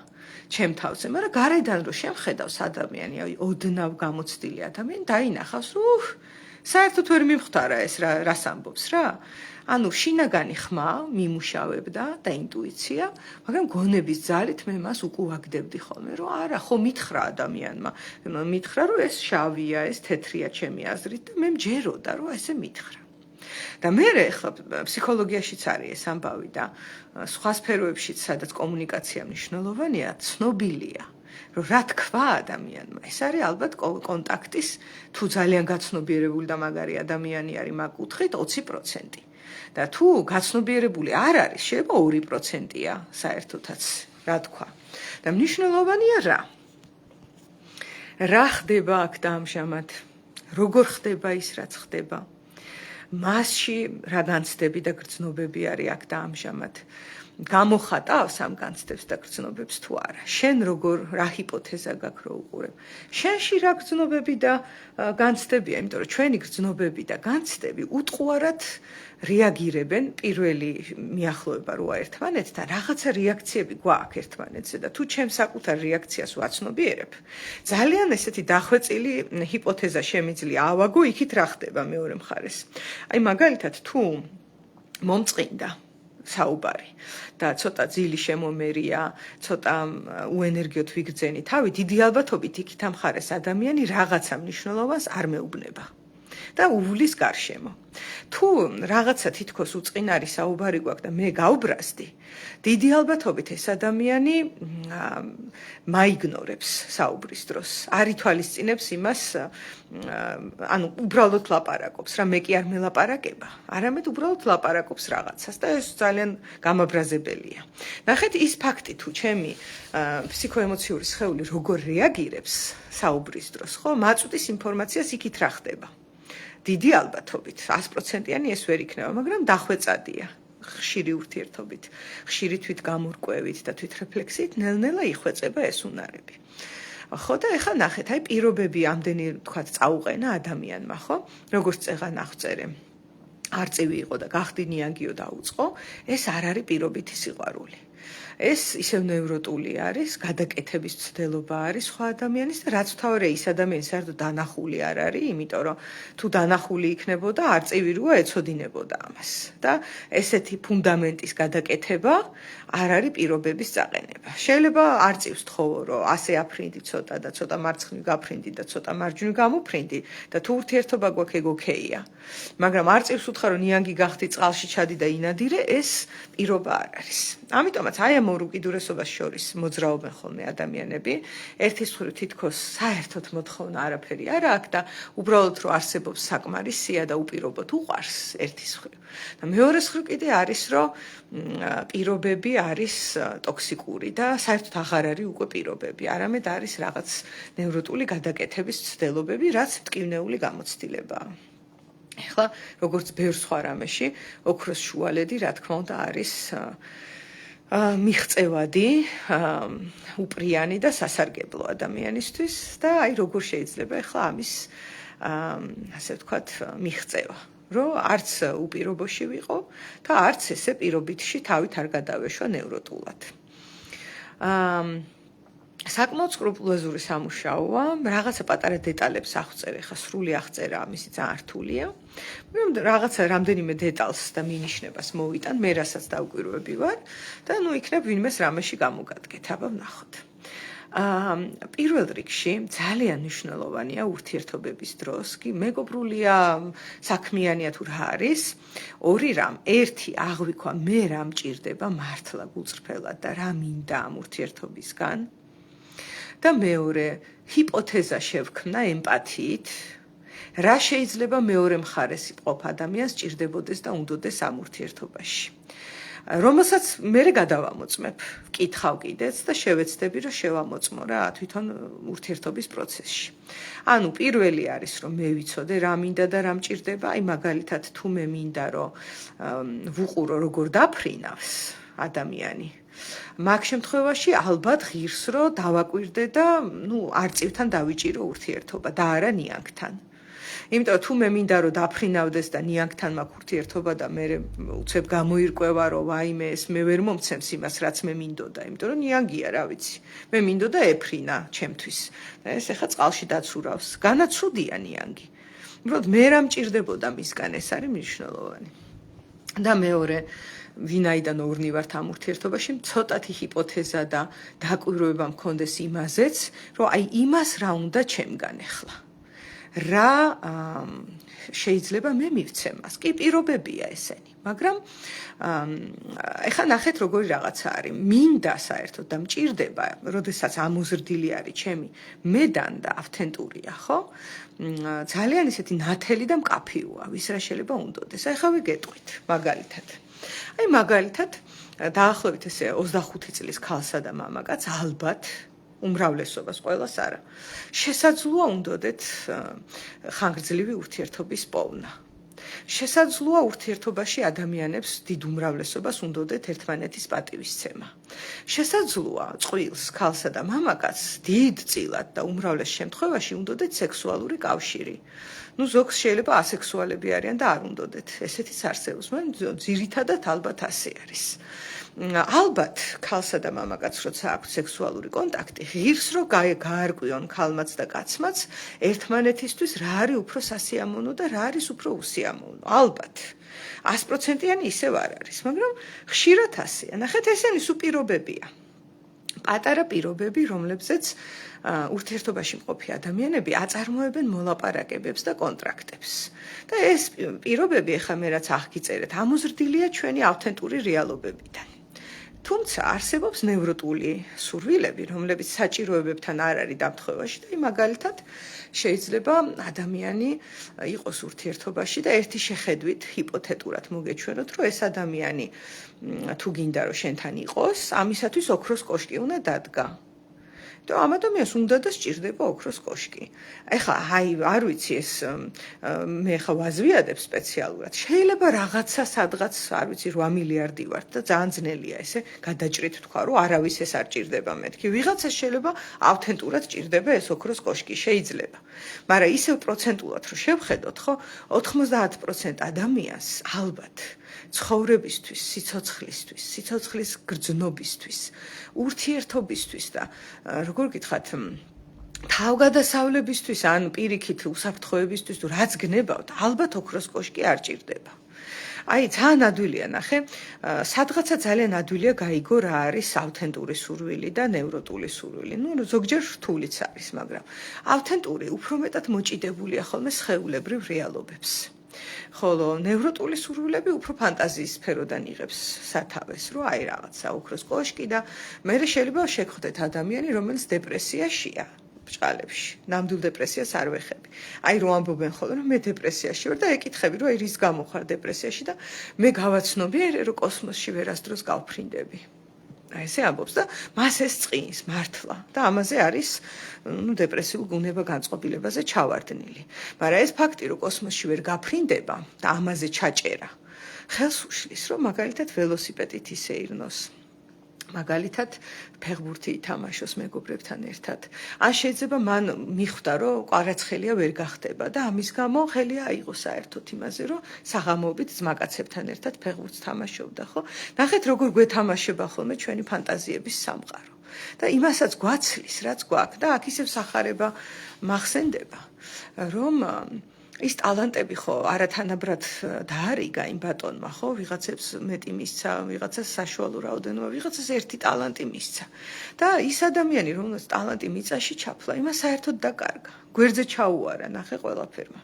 ჩემ თავზე, მაგრამ გარედან რო შემხედავს ადამიანი, აი ოდნავ გამოცდილი ადამიანი დაინახავს, რომ საერთოდ ვერ მიმხვდარა ეს რას ამბობს რა. ანუ შინაგანი ხმა მიმუშავებდა და ინტუიცია, მაგრამ გონების ძალით მე მას უკუაგდებდი ხოლმე, რომ არა, ხო მითხრა ადამიანმა, მითხრა, რომ ეს შავია, ეს თეთრია ჩემი აზრით და მე მჯეროდა, რომ ესე მითხრა. და მე ახლა ფსიქოლოგიაშიც არის ეს ამბავი და სხვა სფეროებშიც, სადაც კომუნიკაცია მნიშვნელოვანია, ცნობილია. რომ რა თქვა ადამიანმა, ეს არის ალბათ კონტაქტის, თუ ძალიან გაცნობიერებული და მაგარი ადამიანი არის მაგ კუთხით 20%. და თუ გაცნობიერებული არ არის, შეიძლება 2%-ია საერთოდაც, რა თქვა. და მნიშვნელოვანია რა. რა ხდება აქ და ამჟამად? როგორ ხდება ის, რაც ხდება? მასში რა განცდები და გრძნობები არის აქ და ამჟამად? გამოხატავს ამ განცდებს და გრძნობებს თუ არა. შენ რა ჰიპოთეზა გაქვს რო უყურებ? შენში რა გრძნობები და განცდებია, იმიტომ რომ ჩვენი გრძნობები და განცდები უტყუარად რეაგირებენ პირველი მიახლოება როა ერთმანეთთან, რაღაცა რეაქციები გვაქვს ერთმანეთზე და თუ ჩემ საკუთარ რეაქციას ვაცნობიერებ, ძალიან ესეთი დახვეწილი ჰიპოთეზა შემიძლია ავაგო, იქით რა ხდება მეორე მხარეს. აი მაგალითად თუ მომწყინდა საუბარი და ცოტა ძილი შემომერია, ცოტა უენერგიოთ ვიგრძენი თავი, დიდი ალბათობით იქით ამ მხარეს ადამიანი რაღაცა მნიშვნელოვანს არ მეუბნება და უვლის გარშემო. თუ თუ რაღაცა თითქოს უწყინარი საუბარი გვაქვს და მე გავბრაზდი, დიდი ალბათობით ეს ადამიანი მაიგნორებს საუბრის დროს. არ ითვალისწინებს იმას, ანუ უბრალოდ ლაპარაკობს, რა მე კი არ მელაპარაკება, არამედ უბრალოდ ლაპარაკობს რაღაცას და ეს ძალიან გამაბრაზებელია. ნახეთ ის ფაქტი თუ ჩემი ფსიქოემოციური სხეული როგორ რეაგირებს საუბრის დროს, ხო, მაწვდის ინფორმაციას იქით რა ხდება. დიდი ალბათობით 100%-იანი ეს ვერ იქნება, მაგრამ დახვეწადია. ხშირი ურთიერთობით, ხშირი თვითგამორკვევით და თვითრეფლექსიით ნელ-ნელა იხვეწება ეს უნარები. ხო და ეხლა ნახეთ, აი პირობები ამდენი თქვა წაუყენა ადამიანმა, ხო? როგორც წეღან აღწერე. არწივი იყო და გახდი ნიანგიო დაუწყო, ეს არ არის პირობითი სიყვარული. ეს ისევ ნევროტული არის, გადაკეთების ცდელობა არის სხვა ადამიანის და რაც თავარია ის ადამიანი საერთოდ დანახული არ არის, იმიტომ რომ თუ დანახული იქნებოდა, არწივი როა ეცოდინებოდა ამას. და ესეთი ფუნდამენტის გადაკეთება არ არის პირობების წაყენება. შეიძლება არწივს თხოვო, რომ ასე აფრინდი ცოტა და ცოტა მარცხნივ გაფრინდი და ცოტა მარჯვნივ გამოფრინდი და თუ ურთიერთობა გვაქვს ეგ ოკეია. მაგრამ არწივს უთხრა, რომ ნიანგი გახდი წყალში ჩადი და ინადირე, ეს პირობა არ არის. ამიტომაც აი ამ ორ უკიდურესობას შორის მოძრაობენ ხოლმე ადამიანები. ერთის მხრივ თითქოს საერთოდ მოთხოვნა არაფერი არ აქვს და უბრალოდ რომ არსებობს საკმარისია და უპირობოდ უყვარს ერთის მხრივ. და მეორეს მხრივ კიდე არის, რომ პირობები არის ტოქსიკური და საერთოდ აღარ არის უკვე პირობები, არამედ არის რაღაც ნევროტული გადაკეთების ცდელობები, რაც მტკივნეული გამოცდილებაა. ეხლა როგორც ბევრ სხვა რამეში, ოქროს შუალედი, რა თქმა უნდა, არის მიღწევადი, უპრიანი და სასარგებლო ადამიანისთვის და აი როგორ შეიძლება ეხლა ამის ასე ვთქვათ მიღწევა, რომ არც უპირობოში ვიყო და არც ესე პირობითში თავით არ გადავეშვა ნევროტულად. საკმაოდ სკრუპულოზური სამუშაოა, რაღაცა პატარა დეტალებს აღწერე, ხა სრული აღწერა ამისი ძალიან რთულია. რაღაცა რამდენიმე დეტალს და მინიშნებას მოვიტან, მე რასაც დავკვირვები ვარ და ნუ იქნებ ვინმეს რამეში გამოგადგეთ, აბა ვნახოთ. პირველ რიგში ძალიან მნიშვნელოვანია ურთიერთობების დროს, კი მეგობრულია, საქმიანია თუ რა არის, ორი რამ, ერთი აღვიქვა მე რა მჭირდება მართლა გულწრფელად და რა მინდა ამ ურთიერთობისგან. და მეორე, ჰიპოთეზა შევქმნა ემპათიით, რა შეიძლება მეორე მხარეს მყოფ ადამიანს ჭირდებოდეს და უნდოდეს ამ ურთიერთობაში. რომელსაც მე გადავამოწმებ, ვკითხავ კიდეც და შევეცდები, რომ შევამოწმო რა თვითონ ურთიერთობის პროცესში. ანუ პირველი არის, რომ მე ვიცოდე რა მინდა და რა მჭირდება, აი მაგალითად თუ მე მინდა, რომ ვუყურო როგორ დაფრინავს ადამიანი. მაგ შემთხვევაში ალბათ ღირს რომ დავაკვირდე და არწივთან დავიჭირო ურთიერთობა და არა ნიანგთან. იმიტომ რომ თუ მე მინდა რომ დაფრინავდეს და ნიანგთან მაქვს ურთიერთობა და მე უცებ გამოირკვევა რომ ვაიმე ეს მე ვერ მომცემს იმას რაც მე მინდოდა, იმიტომ რომ ნიანგია რა ვიცი. მე მინდოდა ეფრინა ჩემთვის. და ეს ეხა წყალში დაცურავს. განაცუდია ნიანგი. უბრალოდ მე რა მჭირდებოდა მისგან, ეს არის მნიშვნელოვანი. და მეორე ვინაიდან ორნი ვართ ამ ურთიერთობაში, ცოტათი ჰიპოთეზა და დაკვირვება მქონდეს იმაზეც, რომ აი იმას რა უნდა ჩემგან ახლა. რა შეიძლება მე მივცემ მას. კი პირობებია ესენი, მაგრამ ეხლა ნახეთ როგორი რაღაცა არის. მინდა საერთოდ და მჭირდება, როდესაც ამოზრდილი არის ჩემი მედან და ავთენტურია, ხო? ძალიან ისეთი ნათელი და მკაფიოა, ვის რა შეიძლება უნდოდეს. აი ხა ვიგეტყვით, მაგალითად. აი მაგალითად, დაახლოებით ესე 25 წლის ქალსა და მამაკაც ალბათ უმრავლესობას ყველას არა. შესაძლოა უნდოდეთ ხანგრძლივი ურთიერთობის პოვნა. შესაძლოა ურთიერთობაში ადამიანებს დიდ უმრავლესობას უნდოდეთ ერთმანეთის პატივისცემა. შესაძლოა წყვილს, ქალსა და მამაკაცს დიდწილად და უმრავლეს შემთხვევაში უნდოდეთ სექსუალური კავშირი. ზოგს შეიძლება ასექსუალები არიან და არ უნდოდეთ. ესეთიც არსებობს, მაგრამ ძირითადად ალბათ ასე არის. ალბათ ქალსა და მამაკაცს როცა აქვს სექსუალური კონტაქტი, ღირს რომ გაარკვიონ ქალმაც და კაცმაც ერთმანეთისთვის რა არის უფრო სასიამოვნო და რა არის უფრო უსიამოვნო. ალბათ 100%-იანი ისევ არ არის, მაგრამ ხშირად ასეა. ნახეთ, ესენი სუპირობებია. პატარა პირობები, რომლებზეც ურთიერთობაში მყოფი ადამიანები აწარმოებენ მოლაპარაკებებს და კონტრაქტებს. და ეს პირობები, ეხლა მე რაც აღგიწერეთ, ამოზრდილია ჩვენი ავთენტური რეალობებიდან. თუმცა არსებობს ნევროტული სურვილები, რომლებიც საჭიროებებთან არ არის დამთხოვაში და მაგალითად შეიძლება ადამიანი იყოს ურთიერთობაში და ერთი შეხედვით ჰიპოთეტურად მოგეჩვენოთ, რომ ეს ადამიანი თუ გინდა რომ შენთან იყოს, ამისათვის ოქროს კოშკი უნდა დადგა. და ამ ადამიანს უნდა და სჭირდება ოქროს კოშკი. ეხლა არ ვიცი ეს მე ხა ვაზვიადებ სპეციალურად. შეიძლება რაღაცა სადღაც არ ვიცი 8 მილიარდი ვართ და ძალიან ძნელია ესე გადაჭრით თქვა რომ არავის ეს არ ჭირდება მეთქი. ვიღაცას შეიძლება ავთენტურად ჭირდება ეს ოქროს კოშკი, შეიძლება. მაგრამ ისევ პროცენტულად რომ შევხედოთ, ხო, 90% ადამიანს ალბათ ცხოვრებისთვის, სიცოცხლისთვის, სიცოცხლის გრძნობისთვის, ურთიერთობისთვის და როგორ გითხრათ, თავგადასავლებისთვის ან პირიქით უსაფრთხოებისთვის თუ რაც გნებავთ, ალბათ ოქროს კოშკი არ ჭირდება. აი, ძალიან ადვილია ნახე, სადღაცა ძალიან ადვილია გაიგო რა არის ავთენტური სურვილი და ნევროტული სურვილი. ნუ ზოგჯერ რთულიც არის, მაგრამ ავთენტური უფრო მეტად მოჭიდებულია ხოლმე სხეულებრივ რეალობებს. ხოლო ნევროტული სურვილები უფრო ფანტაზიის სფეროდან იღებს სათავეს, რომ აი რაღაცა ოქროს კოშკი და მე შეიძლება შეგხვდეთ ადამიანი, რომელიც დეპრესიაშია. ბჭყალებში. ნამდვილ დეპრესიას არ ვეხები. აი რომ ამბობენ ხოლმე რომ მე დეპრესიაში ვარ და ეკითხები რომ აი რის გამო ხარ დეპრესიაში და მე გავაცნობიერე რომ კოსმოსში ვერასდროს გავფრინდები. აი ესე ამბობს და მას ეს წინს მართლა და ამაზე არის დეპრესიულ გუნება განწყობილებაზე ჩავარდნილი. მაგრამ ეს ფაქტი რომ კოსმოსში ვერ გაფრინდება და ამაზე ჩაჭერა ხელს უშლის რომ მაგალითად ველოსიპედით ისე ირნოს. მაგალითად ფეხბურთი ითამაშოს მეგობრებთან ერთად. ან შეიძლება მან მიხვდა რომ კვარაცხელია ვერ გახდება და ამის გამო ხელი აიღო საერთოდ იმაზე რომ საღამოობით ძმაკაცებთან ერთად ფეხბურთს თამაშობდა, ხო? ნახეთ როგორ გვეთამაშება ხოლმე ჩვენი ფანტაზიების სამყარო. და იმასაც გვაცლის, რაც გვაქვს და აქ ისევ სახარება მახსენდება, რომ ის ტალანტები ხო არათანაბრად დაარიგა იმ ბატონმა, ხო, ვიღაცებს მეტი მისცა, ვიღაცას საშუალო რაოდენობა, ვიღაცას ერთი ტალანტი მისცა. და ის ადამიანი, რომელსაც ტალანტი მიწაში ჩაფლა, იმას საერთოდ დაკარგა. გვერდზე ჩაუარა, ნახე ყველაფერმა.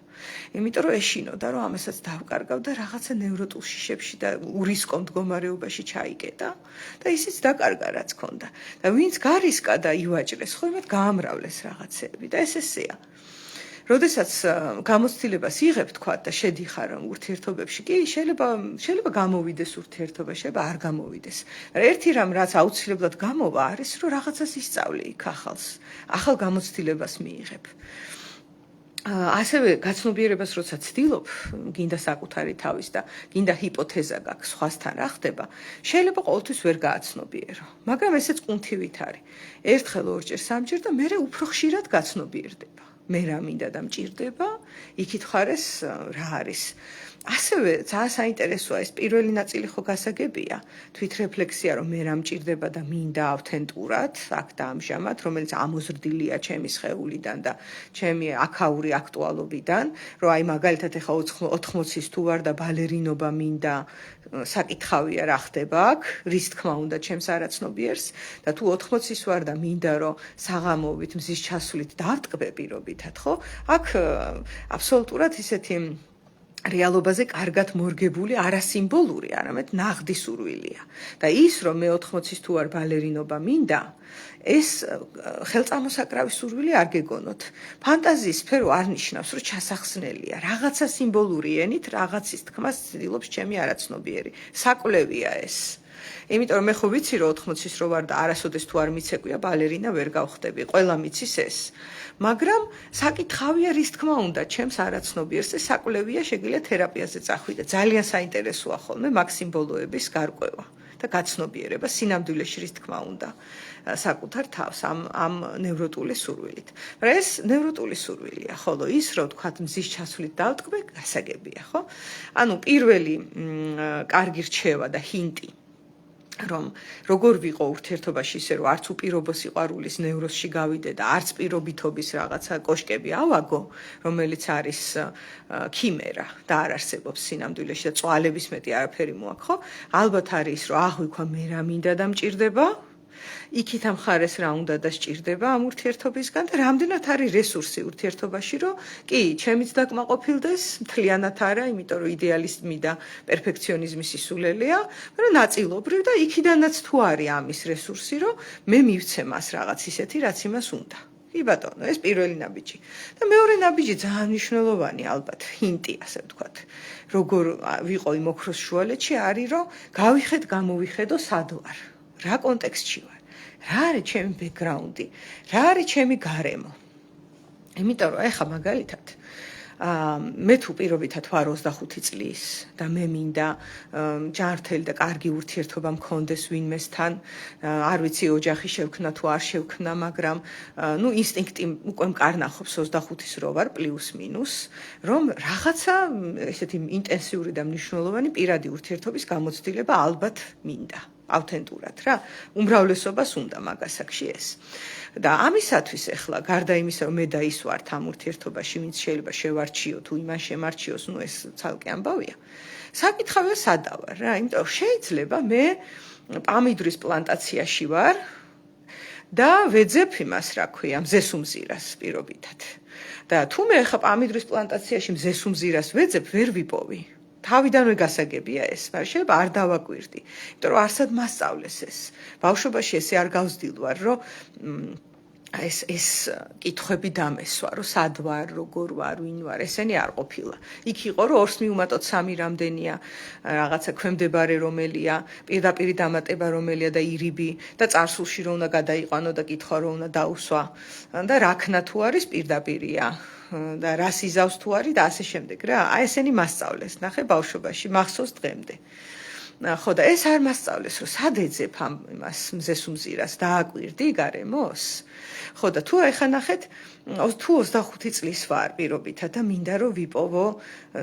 იმიტომ რომ ეშინოდა, რომ ამასაც დავკარგავ და რაღაცა ნევროტულ შიშებში და ურისკო მდგომარეობაში ჩაიკეტა და ისიც დაკარგა რაც ქონდა. და ვინც გარისკა და ივაჭრეს, ხო, იმათ გაამრავლეს რაღაცეები და ეს ესეა. როდესაც გამოცდილებას იღებ თქვა და შედიხარ ურთიერთობებში, კი შეიძლება გამოვიდეს ურთიერთობა, შეიძლება არ გამოვიდეს. ერთი რამ რაც აუცილებლად გამოვა არის, რომ რაღაცას ისწავლე იქ ახალ გამოცდილებას მიიღებ. ასევე გაცნობიერებას როცა ცდილობ, გინდა საკუთარი თავის და გინდა ჰიპოთეზა გაქვს სხვასთან რა ხდება, შეიძლება ყოველთვის ვერ გააცნობიერო. მაგრამ ესეც კუნთივით არის. ერთხელ, ორჯერ, სამჯერ და მერე უფრო ხშირად გაცნობიერდება. მე რა მინდა და მჭირდება, იქით ხარეს რა არის. ასევე ძალიან საინტერესოა ეს პირველი ნაწილი ხო გასაგებია, თვითრეფლექსია რომ მე რა მჭირდება და მინდა ავთენტურად, აქ და ამჟამად, რომელიც ამოზრდილია ჩემი სხეულიდან და ჩემი აქაური აქტუალობიდან, რომ აი მაგალითად ეხა 80-ის თუ ვარ და ბალერინობა მინდა, საკითხავია რა ხდება აქ, რის თქმა უნდა ჩემს არაცნობიერს და თუ 80-ის ვარ და მინდა რომ საღამოობით მზის ჩასვლით დავტკბე პირობითად, ხო? აქ აბსოლუტურად ისეთი რეალობაზე კარგად მორგებული არასიმბოლური, არამედ ნაღდი სურვილია. და ის რომ მე 80-ის თუ არ ბალერინობა მინდა, ეს ხელწამოსაკრავი სურვილი არ გეგონოთ. ფანტაზიის სფერო არ ნიშნავს, რომ ჩასახსნელია. რაღაცა სიმბოლური ენით რაღაცის თქმას ცდილობს ჩემი არაცნობიერი. საკვლევია ეს. იმიტომ რომ მე ხო ვიცი რომ 80-ის რო ვარ და არასოდეს თუ არ მიცეკვია ბალერინა ვერ გავხდები. ყველა მიცის ეს. მაგრამ საკითხავია რის თქმა უნდა ჩემს არაცნობიერს ეს საკვლევია შეგიძლია თერაპიაზე წახვიდე. ძალიან საინტერესოა ხოლმე მაგ სიმბოლოების გარკვევა და გაცნობიერება სინამდვილეში რის თქმა უნდა საკუთარ თავს ამ ნევროტული სურვილით. მაგრამ ეს ნევროტული სურვილია, ხოლო ის რომ თქვათ მზის ჩასვლით დავტკბე, გასაგებია, ხო? ანუ პირველი კარგი რჩევა და ჰინტი რომ როგორ ვიყო ურთიერთობაში ისე რომ არც უპირობო სიყვარულის ნევროსში გავიდე და არც პირობითობის რაღაცა კოშკები ავაგო, რომელიც არის ქიმერა და არ არსებობს სინამდვილეში და წვალების მეტი არაფერი მოაქვს, ხო? ალბათ არის რომ აღვიქვა მე რა მინდა და მჭირდება იქით ამ ხარეს რა უნდა და სჭირდება ამ ურთიერთობისგან და რამდენად არის რესურსი ურთიერთობაში, რომ კი, ჩემიც დაკმაყოფილდეს, მთლიანად არა, იმიტომ რომ იდეალიზმი და პერფექციონიზმი სისულელეა, მაგრამ ნაწილობრივ და იქიდანაც თუ არის ამის რესურსი, რომ მე მივცე მას რაღაც ისეთი, რაც იმას უნდა. კი ბატონო, ეს პირველი ნაბიჯი. და მეორე ნაბიჯი ძალიან მნიშვნელოვანი ალბათ, ჰინტი, ასე ვთქვათ. როგორ ვიყო იმ ოქროს შუალედში, არის რომ გამოვიხედო სად ვარ, რა კონტექსტში ვარ, რა არის ჩემი ბექგრაუნდი, რა არის ჩემი გარემო. იმიტომ რომ ეხა მაგალითად მე თუ პირობითად ვარ 25 წლის და მე მინდა ჯანმრთელი და კარგი ურთიერთობა მქონდეს ვინმესთან, არ ვიცი ოჯახი შევქნა თუ არ შევქნა, მაგრამ ინსტინქტი უკვე მკარნახობს 25-ის რო ვარ პლუს მინუს, რომ რაღაცა ესეთი ინტენსიური და მნიშვნელოვანი პირადი ურთიერთობის გამოცდილება ალბათ მინდა. ავთენტურად რა, უმრავლესობას უნდა მაგასაკში ეს. და ამისათვის ახლა გარდა იმისა, რომ მე და ის ვართ ამ ურთიერთობაში, ვინც შეიძლება შევარჩიო თუ იმან შემარჩიოს, ეს ცალკე ამბავია. საკითხავია სადა ვარ რა, იმიტომ რომ შეიძლება მე პამიდრის პლანტაციაში ვარ და ვეძებ იმას, რა ქვია, მზესუმზირას პირობითად. და თუ მე ახლა პამიდრის პლანტაციაში მზესუმზირას ვეძებ, ვერ ვიპოვი. თავიდანვე გასაგებია ეს, მაგრამ შეიძლება არ დავაკვირდი, იმიტომ რომ არსად მასწავლეს ეს. ბავშვობაში ესე არ გავსდილვარ, რომ ეს კითხვები დამესვა, რომ სად ვარ, როგორ ვარ, ვინ ვარ, ესენი არ ყოფილა. იქ იყო, რომ 2 მივუმატოთ 3 რამდენია, რაღაცა ქვემდებარე რომელია, პირდაპირი დამატება რომელია და ირიბი და წარსულში რომ უნდა გადაიყვანო და კითხვა რომ უნდა დაუსვა და რაქნა თუ არის პირდაპირია. და რას იზავს თუ არის და ასე შემდეგ რა. აი ესენი მასწავლეს, ნახე ბავშვობაში, მახსოვს დღემდე. ხო და ეს არ მასწავლეს, რომ სად ეძებ ამ იმას მზესუმზირას, დააკვირდი გარემოს. ხო და თუ ეხა ნახეთ, თუ 25 წლის ვარ პირობითად და მინდა რომ ვიპოვო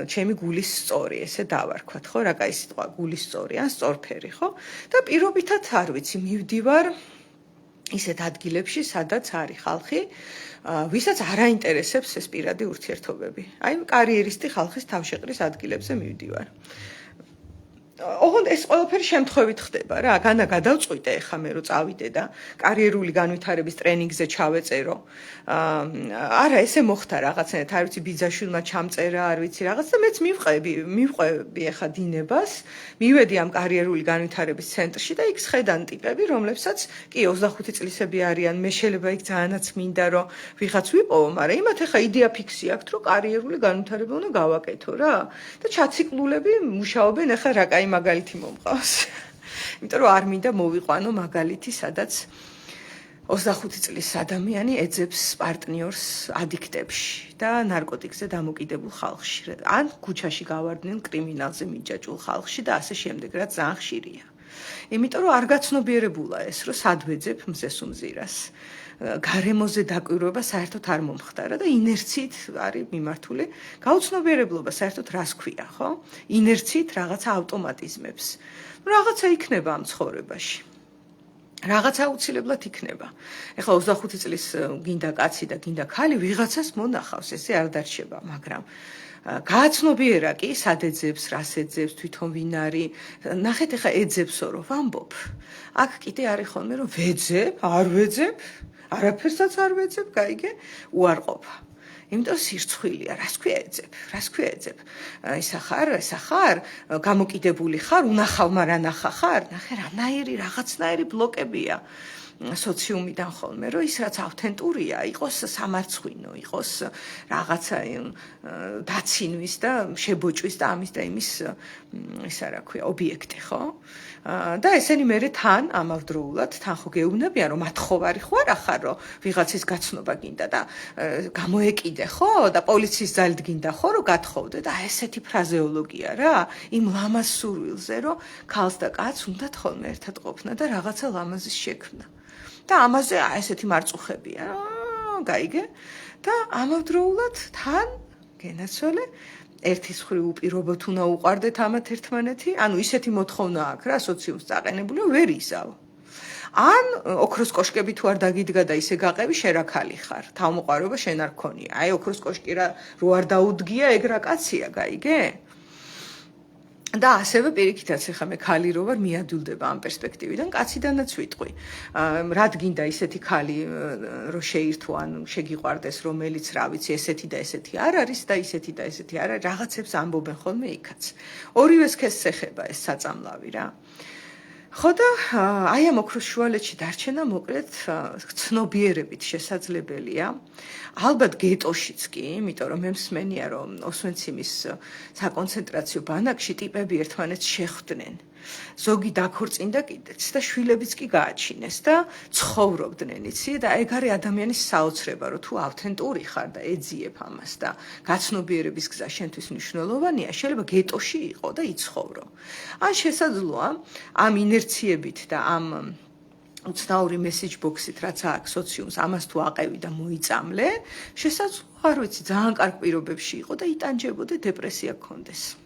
ჩემი გულის სწორი, ესე დავარქვათ, ხო, რა კაი სიტყვა გულის სწორი, ან სწორფერი, ხო? და პირობითად არ ვიცი, მივდივარ ისეთ ადგილებში, სადაც არის ხალხი, ვისაც არ აინტერესებს ეს პირადი ურთიერთობები. აი, კარიერისტი ხალხის თავშეყრის ადგილებზე მივდივარ. ოღონდ ეს ყველაფერი შემთხვევით ხდება რა, გადავწყვიტე ახლა მე რომ წავიდე და კარიერული განვითარების ტრენინგზე ჩავეწერო. არა, ესე მოხდა რაღაცნაირად, არ ვიცი, ბიძაშვილმა ჩამწერა, არ ვიცი რაღაც და მეც მივყვები ახლა დინებას, მივედი ამ კარიერული განვითარების ცენტრში და იქ შედან ტიპები, რომლებსაც კი 25 წლისები არიან, მე შეიძლება იქ ძალიანაც მინდა რომ ვიღაც ვიპოვო, მაგრამ იმათ ახლა იდეა ფიქსი აქვთ, რომ კარიერული განვითარება უნდა გავაკეთო რა. და ჩაციკლულები მუშაობენ ახლა რა კაი მაგალითი მომყავს. იმიტომ რომ არ მინდა მოვიყვანო მაგალითი, სადაც 25 წლის ადამიანი ეძებს პარტნიორს ადიქტებში და ნარკოტიკზე დამოკიდებულ ხალხში. ან ქუჩაში გავარდნილ კრიმინალზე მიჯაჭულ ხალხში და ასე შემდეგ, რაც ძალიან ხშირია. იმიტომ რომ არ გაცნობიერებულა ეს, რომ სად ვეძებ მზესუმზირას. გარემოზე დაკვირვება საერთოდ არ მომხდარა და ინერციით არის მიმართული. გაუცნობიერებლობა საერთოდ რას ქვია, ხო? ინერციით რაღაცა ავტომატიზმებს. რაღაცა იქნება ამ ცხოვრებაში. რაღაცა აუცილებლად იქნება. ეხლა 25 წლის გინდა კაცი და გინდა ქალი ვიღაცას მონახავს, ესე არ დარჩება, მაგრამ გააცნობიერა კი, სად ეძებს, რას ეძებს, თვითონ ვინ არის. ნახეთ ეხლა ეძებსო რომ ვამბობ. აქ კიდე არის ხოლმე რომ ვეძებ, არ ვეძებ, არაფერსაც არ ვეძებ, გაიგე? უარყოფა. იმიტომ სირცხვილია, რას ქვია ეძებ? რას ქვია ეძებ? ისა ხარ, გამოკიდებული ხარ, უნახავ, მაგრამ ნახა ხარ, ნახე რანაირი რაღაცნაირი ბლოკებია. სოციუმიდან ხოლმე, რომ ის რაც ავთენტურია, იყოს სამარცხვინო, იყოს რაღაცა დაცინვის და შებოჭვის და ამის და იმის ისა რა ქვია, ობიექტი, ხო? და ესენი მერე თან ამავდროულად თან ხო გეუბნებიან, რომ მათხოვარი ხო არ ახარ, რომ ვიღაცის გაცნობა გინდა და გამოეკიდე, ხო? და პოლიციის ძალით გინდა ხო, რომ გათხოვდე და ესეთი ფრაზეოლოგია რა, იმ ლამაზ სურვილზე, რომ ქალს და კაცს უნდათ ხოლმე ერთად ყოფნა და რაღაცა ლამაზის შექმნა. და ამაზე ესეთი მარწუხებია, გაიგე? და ამავდროულად თან გენაცვალე ერთის მხრივ უპირობოდ უნდა უყარდეთ ამათ ერთმანეთი, ანუ ისეთი მოთხოვნა აქვს რა სოციუმს წაყენებული, ვერ იზავ. ან ოქროს კოშკები თუ არ დაგიდგა და ისე გაყევი, შენ რა ქალი ხარ, თავმოყარება შენ არ ქონია. აი ოქროს კოშკი რო არ დაუდგია, ეგ რა კაცია, გაიგე? და ასევე პირიქითაც ახლა მე ქალი რო ვარ მიადვილდება ამ პერსპექტივიდან კაციდანაც ვიტყვი. რად გინდა ისეთი ქალი რო შეირთო ან შეგიყვარდეს რომელიც რა ვიცი ესეთი და ესეთი არ არის და ისეთი და ესეთი არ არის რაღაცებს ამბობენ ხოლმე იქაც. ორივეს ქეს ეხება ეს საწამლავი რა. ხო და აი ამ ოქროს შუალედში დარჩენა მოკლედ ცნობიერებით შესაძლებელია. ალბათ გეტოშიც კი, იმიტომ რომ მე მსმენია რომ ოსვენციმის საკონცენტრაციო ბანაკში ტიპები ერთმანეთს შეხვდნენ. ზოგი დაქორწინდა კიდეც და შვილებიც კი გააჩინეს და ცხოვრობდნენ, იცი და ეგ არის ადამიანის საოცრება, რომ თუ ავთენტური ხარ და ეძიებ ამას და გაცნობიერების გზა შენთვის მნიშვნელოვანია, შეიძლება გეტოში იყო და იცხოვრო. ან შესაძლოა ამ ინერციებით და ამ უცნაური მესეჯ ბოქსით რაც აქვს სოციუმს ამას თუ აყევი და მოიწამლე, შესაძლოა არ ვიცი ძალიან კარგ პირობებში იყო და იტანჯებოდე დეპრესია გქონდეს.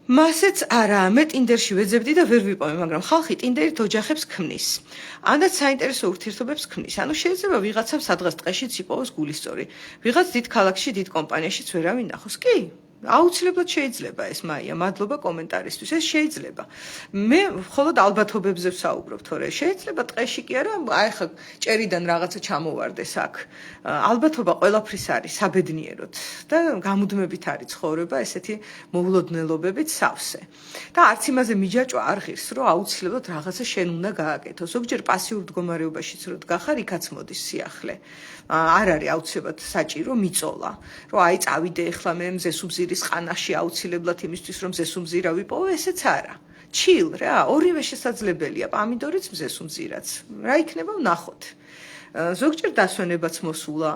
მასეც არა, მე ტინდერში ვეძებდი და ვერ ვიპოვე, მაგრამ ხალხი ტინდერით ოჯახებს ქმნის. ანდაც საინტერესო ურთიერთობებს ქმნის. ანუ შეიძლება ვიღაცამ სადღაც ტყეშიც იპოვოს გულისწორი. ვიღაც დიდ ქალაქში, დიდ კომპანიაშიც ვერავინ ნახოს. კი, აუცილებლად შეიძლება ეს მაია, მადლობა კომენტარისთვის. ეს შეიძლება. მე მხოლოდ ალბათობებზე ვსაუბრობ, თორე შეიძლება ტყეში კი არა, აი ხა ჭერიდან რაღაცა ჩამოვარდეს აქ. ალბათობა ყველაფრის არის საბედნიეროდ და გამუდმებით არის ცხოვრება ესეთი მოულოდნელობებით სავსე. და არც იმაზე მიჯაჭვა არ ღირს, რომ აუცილებლად რაღაცა შენ უნდა გააკეთო. ზოგჯერ პასიურ მდგომარეობაშიც რო დგახარ, იქაც მოდის სიახლე. არ არის აუცილებლად საჭირო მიწოლა. რომ აი წავიდე ახლა მე მზესუმზირის ყანაში აუცილებლად იმისთვის რომ მზესუმზირა ვიპოვო, ესეც არა. ჩილ რა, ორივე შესაძლებელია, პამიდორიც მზესუმზირაც. რა იქნება ვნახოთ. ზოგჯერ დასვენებაც მოსულა.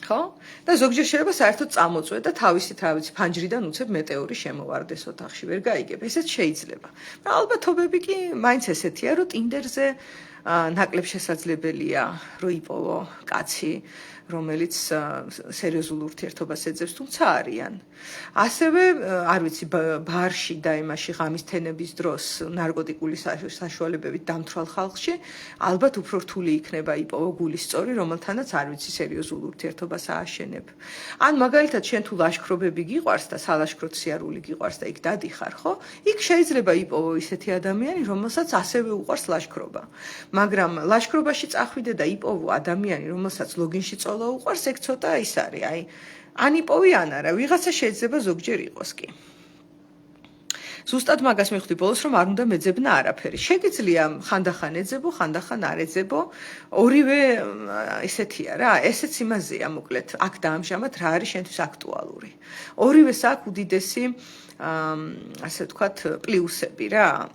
ხო? და ზოგჯერ შეიძლება საერთოდ წამოწვე და თავისით რა ვიცი ფანჯრიდან უცებ მეტეორი შემოვარდეს ოთახში, ვერ გაიგებ. ესეც შეიძლება. ალბათობები კი მაინც ესეთია, რომ ტინდერზე ნაკლებ შესაძლებელია რომ იპოვო კაცი, რომელიც სერიოზულ ურთიერთობას ეძებს, თუმცა არიან. ასევე, არ ვიცი, ბარში და იმაში ღამის თენების დროს ნარკოტიკული საშუალებებით დამთვალ ხალხში, ალბათ უფრო რთული იქნება იპოვო გულისწორი, რომელთანაც არ ვიცი სერიოზულ ურთიერთობას ააშენებ. ან მაგალითად შენ თუ ლაშქრობები გიყვარს და სალაშქროდ სიარული გიყვარს და იქ დადიხარ, ხო? იქ შეიძლება იპოვო ისეთი ადამიანი, რომელსაც ასევე უყვარს ლაშქრობა. მაგრამ ლაშქრობაში წახვიდე და იპოვო ადამიანი, რომელსაც ლოგინში წოლა უყვარს, ეგ ცოტა ის არის, აი, ან იპოვი ან არა, ვიღაცა შეიძლება ზოგჯერ იყოს კი. ზუსტად მაგას მივხვდი ბოლოს, რომ არ უნდა მეძებნა არაფერი. შეგიძლია ხანდახან ეძებო, ხანდახან არ ეძებო, ორივე ისეთია რა, ესეც იმაზეა მოკლედ, აქ დაამჟამად რა არის შენთვის აქტუალური. ორივეს აქვს უდიდესი ასე ვთქვათ, პლუსები რა.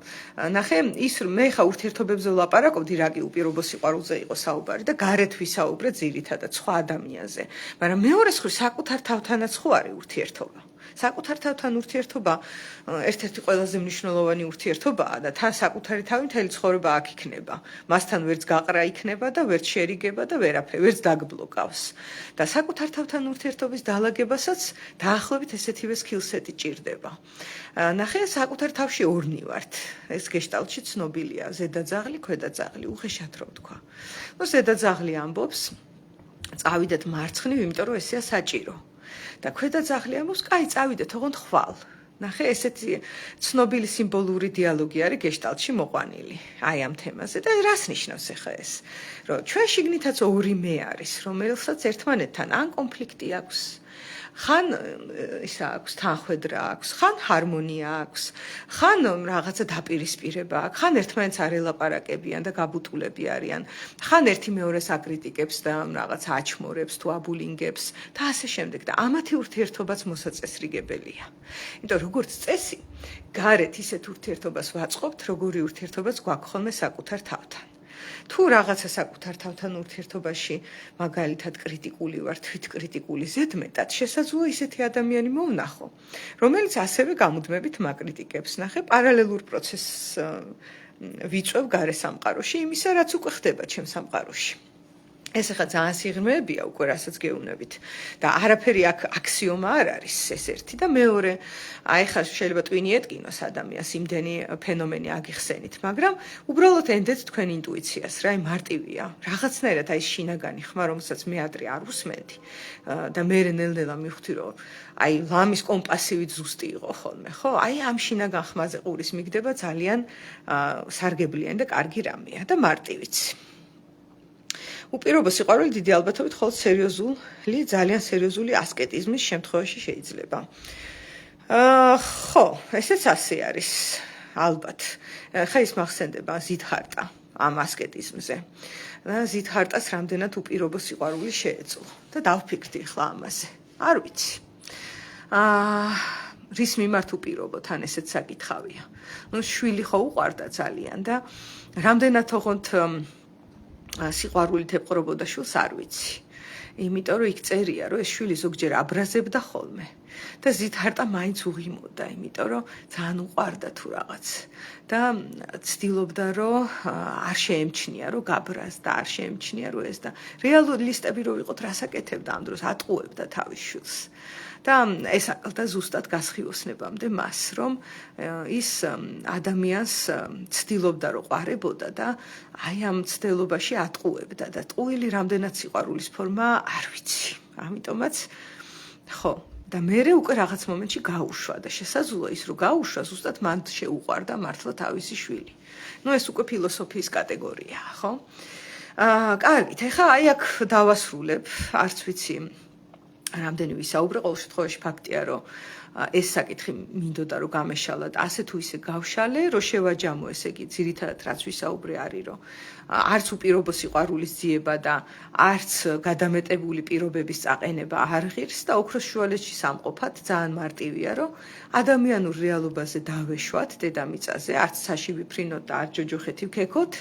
ნახე, ის მე ხა ურთიერთობებზე ვლაპარაკობდი, რა კი უპირობო სიყვარულზე იყო საუბარი და გარეთ ვისაუბრე ძირითადად სხვა ადამიანზე. მაგრამ მეორე მხრივ საკუთარ თავთანაც ხო არის ურთიერთობა. საკუთარ თავთან ურთიერთობა ერთ-ერთი ყველაზე მნიშვნელოვანი ურთიერთობაა და თან საკუთარი თავი მთელი ცხოვრება აქ იქნება. მასთან ვერც გაყრა იქნება და ვერც შერიგება და ვერც დაგბლოკავს. და საკუთარ თავთან ურთიერთობის დაალაგებასაც დაახლოებით ესეთივე სკილსეტი ჭირდება. ნახე, საკუთარ თავში ორნი ვართ. ეს გეშტალტში ცნობილია, ზედა ძაღლი, ქვედა ძაღლი, უხეშად რო ვთქვა. ნუ ზედა ძაღლი ამბობს, წავიდეთ მარცხნივ, იმიტომ რომ ესეა საჭირო. და ქვედა ძაღლი ამბობს, კაი, წავიდეთ, ოღონდ ხვალ. ნახე, ესეთი ცნობილი სიმბოლური დიალოგი არის გეშტალტში მოყვანილი, აი ამ თემაზე. და რას ნიშნავს ახლა ეს? რომ ჩვენ შიგნითაც ორი მე არის, რომელსაც ერთმანეთთან ან კონფლიქტი აქვს, ხან ისა აქვს, თანხვედრა აქვს, ხან ჰარმონია აქვს, ხან რაღაცა დაპირისპირება აქვს, ხან ერთმანეთს არ ელაპარაკებიან და გაბუტულები არიან, ხან ერთი მეორეს აკრიტიკებს და რაღაც აჩმორებს თუ აბულინგებს და ასე შემდეგ. და ამათი ურთიერთობაც მოსაწესრიგებელია. იმიტომ როგორც წესი, გარეთ ისეთ ურთიერთობას ვაწყობთ, როგორი ურთიერთობაც გვაქვს ხოლმე საკუთარ თავთან. თუ რაღაცა საკუთარ თავთან ურთიერთობაში მაგალითად კრიტიკული ვარ, თვითკრიტიკული ზედმეტად, შესაძლოა ისეთი ადამიანი მოვნახო, რომელიც ასევე გამუდმებით მაკრიტიკებს. ნახე, პარალელურ პროცესს ვიწვევ გარე სამყაროში, იმისა, რაც უკვე ხდება ჩემ სამყაროში. ეს ახლა ძალიან სიღრმეებია უკვე რასაც გეუბნებით და არაფერი აქ აქსიომა არ არის ეს ერთი და მეორე აი ხა შეიძლება ტვინი ეტკინოს ადამიანს იმდენი ფენომენი აგიხსენით მაგრამ უბრალოდ ენდეთ თქვენ ინტუიციას რა აი მარტივია რაღაცნაირად აი შინაგანი ხმა რომელსაც მე ადრე არ უსმენდი და მე ნელ-ნელა მივხვდი რომ აი ლამის კომპასივით ზუსტი იყო ხოლმე ხო აი ამ შინაგან ხმაზე ყურის მიგდება ძალიან სარგებლიანი და კარგი რამეა და მარტივიც უპირობო სიყვარული დიდი ალბათობით მხოლოდ ძალიან სერიოზული ასკეტიზმის შემთხვევაში შეიძლება. ხო, ესეც ასე არის, ალბათ. ხა ის მახსენდება ზიდჰარტა ამ ასკეტიზმზე. ზიდჰარტას რამდენად უპირობო სიყვარული შეეძლო და დავფიქრდი ახლა ამაზე. არ ვიცი. რის მიმართ უპირობო თან ესეც საკითხავია. შვილი ხო უყვარდა ძალიან და რამდენად თოღონდ სიყვარულით ეპყრობოდა შვილს არ ვიცი. იმიტომ რომ იქ წერია რომ ეს შვილი ზოგჯერ აბრაზებდა ხოლმე და ზიდჰარტა მაინც უღიმოდა, იმიტომ რომ ძალიან უყვარდა თუ რაღაც და ცდილობდა რომ არ შეემჩნია რომ გაბრაზდა, არ შეემჩნია რომ ეს და რეალისტები რო ვიყოთ რასაკეთებდა ამ დროს ატყუებდა თავის შვილს. და ეს აკლდა ზუსტად გასხიოსნებამდე მას, რომ ის ადამიანს ცდილობდა რომ ყვარებოდა და აი ამ ცდილობაში ატყუებდა და ტყუილი რამდენად სიყვარულის ფორმა არ ვიცი. ამიტომაც ხო და მერე უკვე რაღაც მომენტში გაუშვა და შესაძლოა ის რომ გაუშვა ზუსტად მან შეუყვარდა მართლა თავისი შვილი. ეს უკვე ფილოსოფიის კატეგორიაა, ხო? კარგით, ეხლა აი აქ დავასრულებ, არც ვიცი რამდენი ვისაუბრე, ყოველ შემთხვევაში ფაქტია, რომ ეს საკითხი მინდოდა რომ გამეშალათ, ასე თუ ისე გავშალე, რომ შევაჯამო, ესე იგი, ძირითადად რაც ვისაუბრე არის, რომ არც უპირობო სიყვარულის ძიება და არც გადამეტებული პირობების წაყენება არ ღირს და ოქროს შუალედში სამყოფად ძალიან მარტივია, რომ ადამიანურ რეალობაზე დავეშვათ დედამიწაზე, არც საში ვიფრინოთ და არც ჯოჯოხეთი ვქეკოთ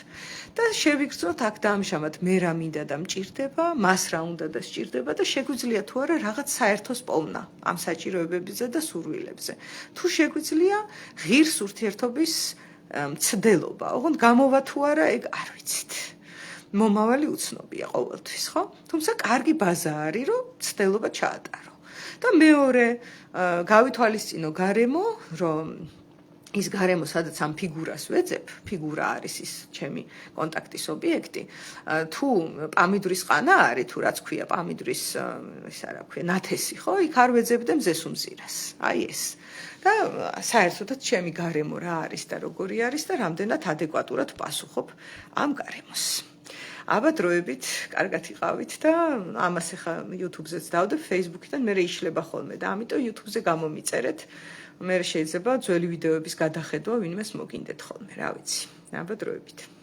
და შევიგრძნოთ აქ და ამჟამად მე რა მინდა და მჭირდება, მას რა უნდა და სჭირდება და შეგვიძლია თუ არა რაღაც საერთოს პოვნა ამ საჭიროებებზე და სურვილებზე. თუ შეგვიძლია ღირს ურთიერთობის მცდელობა, ოღონდ გამოვა თუ არა, ეგ არ ვიცით. მომავალი უცნობია ყოველთვის, ხო? თუმცა კარგი ბაზა არის, რომ მცდელობა ჩაატარო. და მეორე, გავითვალისწინო გარემო, რომ ის გარემო, სადაც ამ ფიგურას ვეძებ, ფიგურა არის ის ჩემი კონტაქტის ობიექტი, თუ პამიდრის ყანა არის, თუ რაც ქვია პამიდრის, ის არა ქვია, ნათესი, ხო? იქ არ ვეძებდე მზესუმზირას. აი ეს. და საერთოდაც ჩემი გარემო რა არის და როგორი არის და რამდენად ადეკვატურად ვპასუხობ ამ გარემოს. აბა დროებით, კარგად იყავით და ამას ახლა YouTube-ზეც დავდებ, Facebook-დან მე იშლება ხოლმე და ამიტომ YouTube-ზე გამომიწერეთ. მე შეიძლება ძველი ვიდეოების გადახედვა ვინმეს მოგინდეთ ხოლმე, რა ვიცი. აბა დროებით.